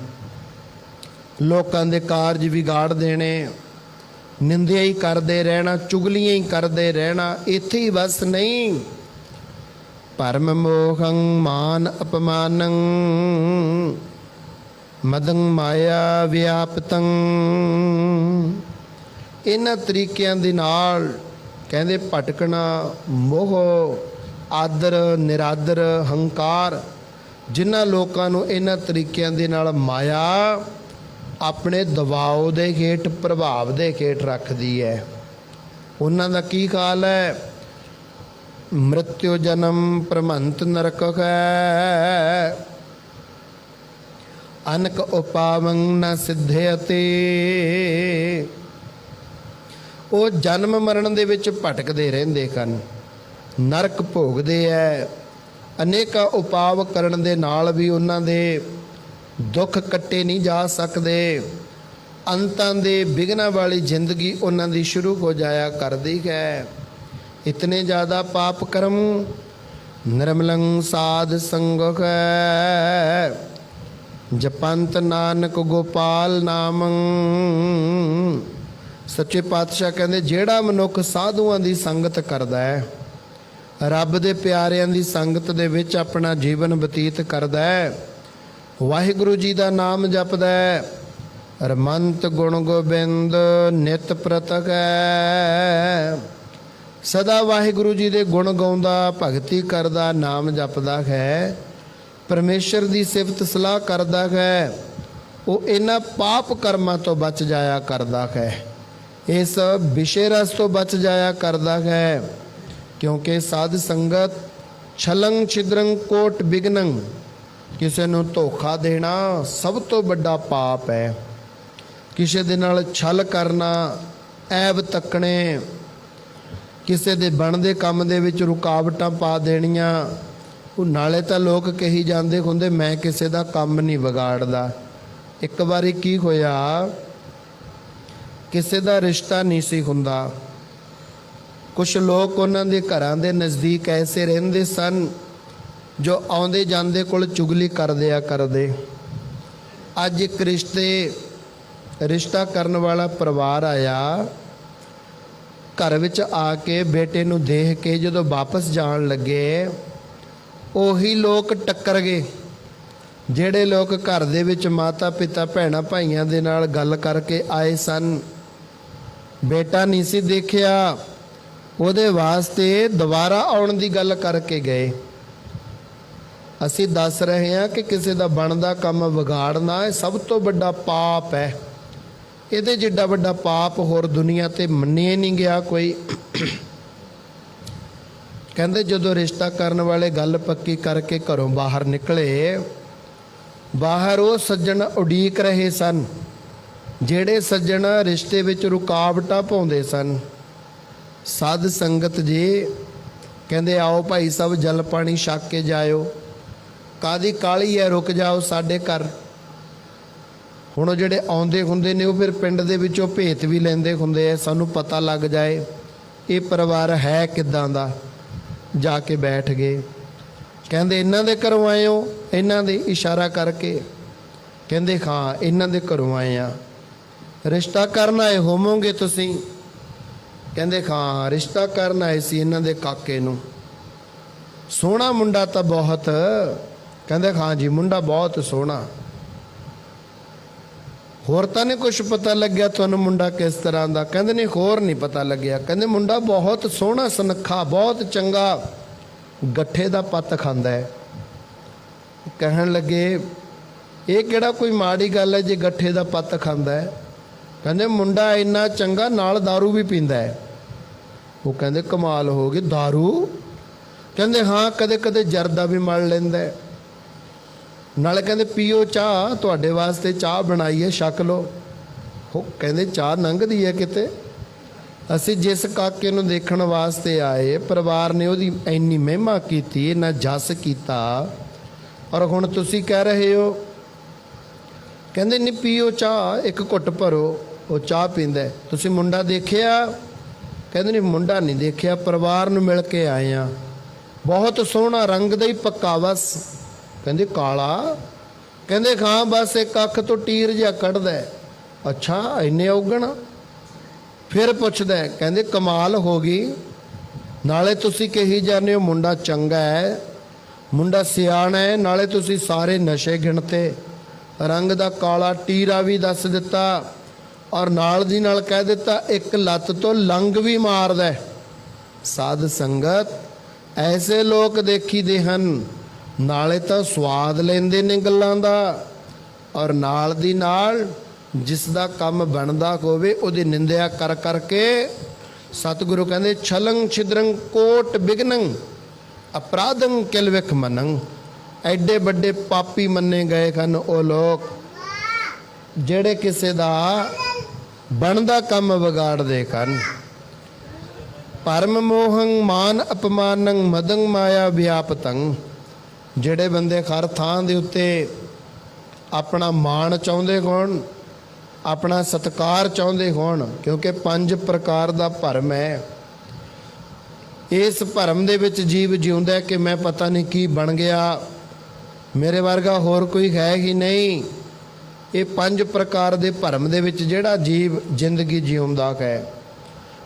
ਲੋਕਾਂ ਦੇ ਕਾਰਜ ਵਿਗਾੜ ਦੇਣੇ, ਨਿੰਦਿਆ ਹੀ ਕਰਦੇ ਰਹਿਣਾ, ਚੁਗਲੀਆਂ ਹੀ ਕਰਦੇ ਰਹਿਣਾ, ਇੱਥੇ ਹੀ ਬਸ ਨਹੀਂ। ਭਰਮ ਮੋਹੰ ਮਾਨ ਅਪਮਾਨੰ ਮਦੰ ਮਾਇਆ ਵਿਆਪਤੰ। ਇਹਨਾਂ ਤਰੀਕਿਆਂ ਦੇ ਨਾਲ ਕਹਿੰਦੇ ਭਟਕਣਾ, ਮੋਹ, ਆਦਰ ਨਿਰਾਦਰ, ਹੰਕਾਰ, ਜਿਨ੍ਹਾਂ ਲੋਕਾਂ ਨੂੰ ਇਹਨਾਂ ਤਰੀਕਿਆਂ ਦੇ ਨਾਲ ਮਾਇਆ ਆਪਣੇ ਦਬਾਅ ਦੇ ਹੇਠ, ਪ੍ਰਭਾਵ ਦੇ ਹੇਠ ਰੱਖਦੀ ਹੈ, ਉਹਨਾਂ ਦਾ ਕੀ ਹਾਲ ਹੈ? ਮ੍ਰਿਤਿਉ ਜਨਮ ਪ੍ਰਮੰਤ ਨਰਕ ਹੈ, ਅਨਕ ਉਪਾਵੰ ਨ ਸਿੱਧਿਅਤੇ। ਉਹ ਜਨਮ ਮਰਨ ਦੇ ਵਿੱਚ ਭਟਕਦੇ ਰਹਿੰਦੇ ਹਨ, ਨਰਕ ਭੋਗਦੇ ਹੈ। ਅਨੇਕਾਂ ਉਪਾਵ ਕਰਨ ਦੇ ਨਾਲ ਵੀ ਉਹਨਾਂ ਦੇ ਦੁੱਖ ਕੱਟੇ ਨਹੀਂ ਜਾ ਸਕਦੇ। ਅੰਤਾਂ ਦੇ ਵਿਘਨਾਂ ਵਾਲੀ ਜ਼ਿੰਦਗੀ ਉਹਨਾਂ ਦੀ ਸ਼ੁਰੂ ਹੋ ਜਾਇਆ ਕਰਦੀ ਹੈ। ਇਤਨੇ ਜ਼ਿਆਦਾ ਪਾਪ ਕਰਮ ਨਿਰਮਲੰ ਸਾਧ ਸੰਗੁ ਹੈ, ਜਪੰਤ ਨਾਨਕ ਗੋਪਾਲ ਨਾਮੰ। ਸੱਚੇ ਪਾਤਸ਼ਾਹ ਕਹਿੰਦੇ, ਜਿਹੜਾ ਮਨੁੱਖ ਸਾਧੂਆਂ ਦੀ ਸੰਗਤ ਕਰਦਾ ਹੈ, ਰੱਬ ਦੇ ਪਿਆਰਿਆਂ ਦੀ ਸੰਗਤ ਦੇ ਵਿੱਚ ਆਪਣਾ ਜੀਵਨ ਬਤੀਤ ਕਰਦਾ ਹੈ, ਵਾਹਿਗੁਰੂ ਜੀ ਦਾ ਨਾਮ ਜਪਦਾ ਹੈ, ਰਮੰਤ ਗੁਣ ਗੋਬਿੰਦ ਨਿਤ ਪ੍ਰਤਕ ਹੈ, ਸਦਾ ਵਾਹਿਗੁਰੂ ਜੀ ਦੇ ਗੁਣ ਗਾਉਂਦਾ, ਭਗਤੀ ਕਰਦਾ, ਨਾਮ ਜਪਦਾ ਹੈ, ਪਰਮੇਸ਼ਰ ਦੀ ਸਿਫਤ ਸਲਾਹ ਕਰਦਾ ਹੈ, ਉਹ ਇਹਨਾਂ ਪਾਪ ਕਰਮਾਂ ਤੋਂ ਬਚ ਜਾਇਆ ਕਰਦਾ ਹੈ, ਇਸ ਵਿਸ਼ੇ ਰਸ ਤੋਂ ਬਚ ਜਾਇਆ ਕਰਦਾ ਹੈ। ਕਿਉਂਕਿ ਸਾਧ ਸੰਗਤ ਛਲੰ ਛਿਦਰੰ ਕੋਟ ਵਿਘਨੰ, ਕਿਸੇ ਨੂੰ ਧੋਖਾ ਦੇਣਾ ਸਭ ਤੋਂ ਵੱਡਾ ਪਾਪ ਹੈ। ਕਿਸੇ ਦੇ ਨਾਲ ਛਲ ਕਰਨਾ, ਐਬ ਤੱਕਣੇ, ਕਿਸੇ ਦੇ ਬਣਦੇ ਕੰਮ ਦੇ ਵਿੱਚ ਰੁਕਾਵਟਾਂ ਪਾ ਦੇਣੀਆਂ। ਉਹ ਨਾਲੇ ਤਾਂ ਲੋਕ ਕਹੀ ਜਾਂਦੇ ਹੁੰਦੇ ਮੈਂ ਕਿਸੇ ਦਾ ਕੰਮ ਨਹੀਂ ਵਿਗਾੜਦਾ। ਇੱਕ ਵਾਰੀ ਕੀ ਹੋਇਆ, ਕਿਸੇ ਦਾ ਰਿਸ਼ਤਾ ਨਹੀਂ ਸੀ ਹੁੰਦਾ, ਕੁਛ ਲੋਕ ਉਹਨਾਂ ਦੇ ਘਰਾਂ ਦੇ ਨਜ਼ਦੀਕ ਐਸੇ ਰਹਿੰਦੇ ਸਨ ਜੋ ਆਉਂਦੇ ਜਾਂਦੇ ਕੋਲ ਚੁਗਲੀ ਕਰਦੇ ਆ ਕਰਦੇ। ਅੱਜ ਇੱਕ ਰਿਸ਼ਤਾ ਕਰਨ ਵਾਲਾ ਪਰਿਵਾਰ ਆਇਆ, ਘਰ ਵਿੱਚ ਆ ਕੇ ਬੇਟੇ ਨੂੰ ਦੇਖ ਕੇ ਜਦੋਂ ਵਾਪਸ ਜਾਣ ਲੱਗੇ, ਉਹੀ ਲੋਕ ਟੱਕਰ ਗਏ ਜਿਹੜੇ ਲੋਕ ਘਰ ਦੇ ਵਿੱਚ ਮਾਤਾ ਪਿਤਾ ਭੈਣਾਂ ਭਾਈਆਂ ਦੇ ਨਾਲ ਗੱਲ ਕਰਕੇ ਆਏ ਸਨ। ਬੇਟਾ ਨਹੀਂ ਸੀ ਦੇਖਿਆ, ਉਹਦੇ ਵਾਸਤੇ ਦੁਬਾਰਾ ਆਉਣ ਦੀ ਗੱਲ ਕਰਕੇ ਗਏ। ਅਸੀਂ ਦੱਸ ਰਹੇ ਹਾਂ ਕਿ ਕਿਸੇ ਦਾ ਬਣਦਾ ਕੰਮ ਵਿਗਾੜਨਾ ਇਹ ਸਭ ਤੋਂ ਵੱਡਾ ਪਾਪ ਹੈ। ਇਹਦੇ ਜਿੱਡਾ ਵੱਡਾ ਪਾਪ ਹੋਰ ਦੁਨੀਆ ਤੇ ਮੰਨਿਆ ਨਹੀਂ ਗਿਆ ਕੋਈ। ਕਹਿੰਦੇ ਜਦੋਂ ਰਿਸ਼ਤਾ ਕਰਨ ਵਾਲੇ ਗੱਲ ਪੱਕੀ ਕਰਕੇ ਘਰੋਂ ਬਾਹਰ ਨਿਕਲੇ, ਬਾਹਰ ਉਹ ਸੱਜਣ ਉਡੀਕ ਰਹੇ ਸਨ ਜਿਹੜੇ ਸੱਜਣ ਰਿਸ਼ਤੇ ਵਿੱਚ ਰੁਕਾਵਟਾਂ ਪਾਉਂਦੇ ਸਨ। ਸਾਧ ਸੰਗਤ ਜੀ ਕਹਿੰਦੇ ਆਓ ਭਾਈ ਸਾਹਿਬ ਜਲ ਪਾਣੀ ਛਕ ਕੇ ਜਾਇਓ, ਕਾਦੀ ਕਾਲੀ ਹੈ, ਰੁਕ ਜਾਓ ਸਾਡੇ ਘਰ। ਹੁਣ ਉਹ ਜਿਹੜੇ ਆਉਂਦੇ ਹੁੰਦੇ ਨੇ ਉਹ ਫਿਰ ਪਿੰਡ ਦੇ ਵਿੱਚੋਂ ਭੇਤ ਵੀ ਲੈਂਦੇ ਹੁੰਦੇ ਆ, ਸਾਨੂੰ ਪਤਾ ਲੱਗ ਜਾਏ ਇਹ ਪਰਿਵਾਰ ਹੈ ਕਿੱਦਾਂ ਦਾ। ਜਾ ਕੇ ਬੈਠ ਗਏ, ਕਹਿੰਦੇ ਇਹਨਾਂ ਦੇ ਘਰੋਂ ਆਏ ਹੋ? ਇਹਨਾਂ ਦੇ ਇਸ਼ਾਰਾ ਕਰਕੇ ਕਹਿੰਦੇ ਹਾਂ ਇਹਨਾਂ ਦੇ ਘਰੋਂ ਆਏ ਆ। ਰਿਸ਼ਤਾ ਕਰਨ ਆਏ ਹੋਵੋਗੇ ਤੁਸੀਂ? ਕਹਿੰਦੇ ਹਾਂ ਰਿਸ਼ਤਾ ਕਰਨ ਆਏ ਸੀ ਇਹਨਾਂ ਦੇ ਕਾਕੇ ਨੂੰ। ਸੋਹਣਾ ਮੁੰਡਾ ਤਾਂ ਬਹੁਤ। ਕਹਿੰਦੇ ਹਾਂ ਜੀ ਮੁੰਡਾ ਬਹੁਤ ਸੋਹਣਾ। ਹੋਰ ਤਾਂ ਨਹੀਂ ਕੁਛ ਪਤਾ ਲੱਗਿਆ ਤੁਹਾਨੂੰ ਮੁੰਡਾ ਕਿਸ ਤਰ੍ਹਾਂ ਦਾ? ਕਹਿੰਦੇ ਨਹੀਂ ਹੋਰ ਨਹੀਂ ਪਤਾ ਲੱਗਿਆ। ਕਹਿੰਦੇ ਮੁੰਡਾ ਬਹੁਤ ਸੋਹਣਾ ਸੁਨੱਖਾ, ਬਹੁਤ ਚੰਗਾ, ਗੱਠੇ ਦਾ ਪੱਤ ਖਾਂਦਾ ਹੈ। ਕਹਿਣ ਲੱਗੇ ਇਹ ਕਿਹੜਾ ਕੋਈ ਮਾੜੀ ਗੱਲ ਹੈ ਜੇ ਗੱਠੇ ਦਾ ਪੱਤ ਖਾਂਦਾ ਹੈ? ਕਹਿੰਦੇ ਮੁੰਡਾ ਇੰਨਾ ਚੰਗਾ ਨਾਲ दारू ਵੀ ਪੀਂਦਾ ਹੈ। ਉਹ ਕਹਿੰਦੇ ਕਮਾਲ ਹੋ ਗਈ, दारू? ਕਹਿੰਦੇ ਹਾਂ, ਕਦੇ ਕਦੇ ਜਰਦਾ ਵੀ ਮਲ ਲੈਂਦਾ ਹੈ। ਨਾਲੇ ਕਹਿੰਦੇ ਪੀਓ ਚਾਹ, ਤੁਹਾਡੇ ਵਾਸਤੇ ਚਾਹ ਬਣਾਈ ਹੈ, ਛਕ ਲਓ। ਉਹ ਕਹਿੰਦੇ ਚਾਹ ਲੰਘਦੀ ਹੈ ਕਿਤੇ? ਅਸੀਂ ਜਿਸ ਕਾਕੇ ਨੂੰ ਦੇਖਣ ਵਾਸਤੇ ਆਏ, ਪਰਿਵਾਰ ਨੇ ਉਹਦੀ ਇੰਨੀ ਮਹਿਮਾ ਕੀਤੀ, ਇੰਨਾ ਜਸ ਕੀਤਾ, ਔਰ ਹੁਣ ਤੁਸੀਂ ਕਹਿ ਰਹੇ ਹੋ? ਕਹਿੰਦੇ ਨਹੀਂ ਪੀਓ ਚਾਹ, ਇੱਕ ਘੁੱਟ ਭਰੋ। ਉਹ ਚਾਹ ਪੀਂਦਾ। ਤੁਸੀਂ ਮੁੰਡਾ ਦੇਖਿਆ? ਕਹਿੰਦੇ ਨਹੀਂ ਮੁੰਡਾ ਨਹੀਂ ਦੇਖਿਆ, ਪਰਿਵਾਰ ਨੂੰ ਮਿਲ ਕੇ ਆਏ ਆ। ਬਹੁਤ ਸੋਹਣਾ, ਰੰਗ ਦਾ ਹੀ ਪੱਕਾ ਬਸ। ਕਹਿੰਦੇ ਕਾਲਾ? ਕਹਿੰਦੇ ਹਾਂ, ਬਸ ਇੱਕ ਅੱਖ ਤੋਂ ਟੀਰ ਜਿਹਾ ਕੱਢਦਾ। ਅੱਛਾ, ਇੰਨੇ ਔਗਣ? ਫਿਰ ਪੁੱਛਦਾ, ਕਹਿੰਦੇ ਕਮਾਲ ਹੋ ਗਈ, ਨਾਲੇ ਤੁਸੀਂ ਕਹੀ ਜਾਂਦੇ ਹੋ ਮੁੰਡਾ ਚੰਗਾ ਹੈ, ਮੁੰਡਾ ਸਿਆਣਾ ਹੈ, ਨਾਲੇ ਤੁਸੀਂ ਸਾਰੇ ਨਸ਼ੇ ਗਿਣਤੇ, ਰੰਗ ਦਾ ਕਾਲਾ, ਟੀਰਾ ਵੀ ਦੱਸ ਦਿੱਤਾ, ਔਰ ਨਾਲ ਦੀ ਨਾਲ ਕਹਿ ਦਿੱਤਾ ਇੱਕ ਲੱਤ ਤੋਂ ਲੰਗ ਵੀ ਮਾਰਦਾ। ਸਾਧ ਸੰਗਤ, ਐਸੇ ਲੋਕ ਦੇਖੀਦੇ ਹਨ, ਨਾਲੇ ਤਾਂ ਸਵਾਦ ਲੈਂਦੇ ਨੇ ਗੱਲਾਂ ਦਾ, ਔਰ ਨਾਲ ਦੀ ਨਾਲ ਜਿਸ ਦਾ ਕੰਮ ਬਣਦਾ ਹੋਵੇ ਉਹਦੀ ਨਿੰਦਿਆ ਕਰ ਕਰਕੇ। ਸਤਿਗੁਰੂ ਕਹਿੰਦੇ ਛਲੰਗ ਛਿਦਰੰਗ ਕੋਟ ਬਿਗਨੰ ਅਪਰਾਧੰ ਕਿਲ ਵਿਖ ਮਨੰ। ਐਡੇ ਵੱਡੇ ਪਾਪੀ ਮੰਨੇ ਗਏ ਹਨ ਉਹ ਲੋਕ ਜਿਹੜੇ ਕਿਸੇ ਦਾ ਬਣਦਾ ਕੰਮ ਵਿਗਾੜਦੇ ਹਨ। ਭਰਮ ਮੋਹੰ ਮਾਨ ਅਪਮਾਨੰ ਮਦੰ ਮਾਇਆ ਵਿਆਪਤੰ। ਜਿਹੜੇ ਬੰਦੇ ਹਰ ਥਾਂ ਦੇ ਉੱਤੇ ਆਪਣਾ ਮਾਣ ਚਾਹੁੰਦੇ ਹੋਣ, ਆਪਣਾ ਸਤਿਕਾਰ ਚਾਹੁੰਦੇ ਹੋਣ, ਕਿਉਂਕਿ 5 ਪ੍ਰਕਾਰ ਦਾ ਭਰਮ ਹੈ। ਇਸ ਭਰਮ ਦੇ ਵਿੱਚ ਜੀਵ ਜਿਉਂਦਾ ਕਿ ਮੈਂ ਪਤਾ ਨਹੀਂ ਕੀ ਬਣ ਗਿਆ, ਮੇਰੇ ਵਰਗਾ ਹੋਰ ਕੋਈ ਹੈ ਹੀ ਨਹੀਂ। ਇਹ 5 ਪ੍ਰਕਾਰ ਦੇ ਭਰਮ ਦੇ ਵਿੱਚ ਜਿਹੜਾ ਜੀਵ ਜ਼ਿੰਦਗੀ ਜਿਉਂਦਾ ਹੈ,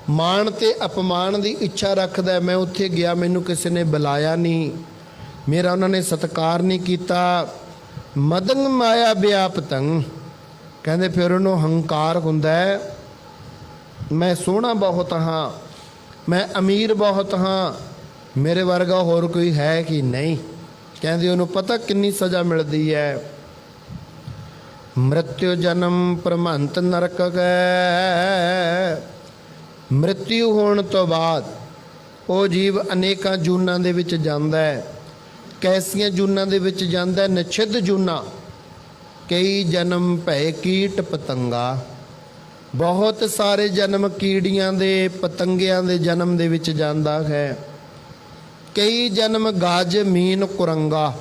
ਮਾਣ ਤੇ ਅਪਮਾਨ ਦੀ ਇੱਛਾ ਰੱਖਦਾ। ਮੈਂ ਉੱਥੇ ਗਿਆ, ਮੈਨੂੰ ਕਿਸੇ ਨੇ ਬੁਲਾਇਆ ਨਹੀਂ, ਮੇਰਾ ਉਹਨਾਂ ਨੇ ਸਤਿਕਾਰ ਨਹੀਂ ਕੀਤਾ। ਮਦੰਗ ਮਾਇਆ ਵਿਆਪਤੰ। ਕਹਿੰਦੇ ਫਿਰ ਉਹਨੂੰ ਹੰਕਾਰ ਹੁੰਦਾ ਹੈ, ਮੈਂ ਸੋਹਣਾ ਬਹੁਤ ਹਾਂ, ਮੈਂ ਅਮੀਰ ਬਹੁਤ ਹਾਂ, ਮੇਰੇ ਵਰਗਾ ਹੋਰ ਕੋਈ ਹੈ ਕਿ ਨਹੀਂ। ਕਹਿੰਦੇ ਉਹਨੂੰ ਪਤਾ ਕਿੰਨੀ ਸਜ਼ਾ ਮਿਲਦੀ ਹੈ। ਮ੍ਰਿਤਿਉ ਜਨਮ ਪ੍ਰਮੰਤ ਨਰਕ ਗਏ। ਮ੍ਰਿਤਿਉ ਹੋਣ ਤੋਂ ਬਾਅਦ ਉਹ ਜੀਵ ਅਨੇਕਾਂ ਜੂਨਾਂ ਦੇ ਵਿੱਚ ਜਾਂਦਾ ਹੈ। ਕੈਸੀਆਂ ਜੂਨਾਂ ਦੇ ਵਿੱਚ ਜਾਂਦਾ ਹੈ? ਨਿਛਿੱਧ ਜੂਨਾਂ। ਕਈ ਜਨਮ ਭੈ ਕੀਟ ਪਤੰਗਾ। ਬਹੁਤ ਸਾਰੇ ਜਨਮ ਕੀੜੀਆਂ ਦੇ, ਪਤੰਗਿਆਂ ਦੇ ਜਨਮ ਦੇ ਵਿੱਚ ਜਾਂਦਾ ਹੈ। ਕਈ ਜਨਮ ਗਜ ਮੀਨ ਕੁਰੰਗਾ।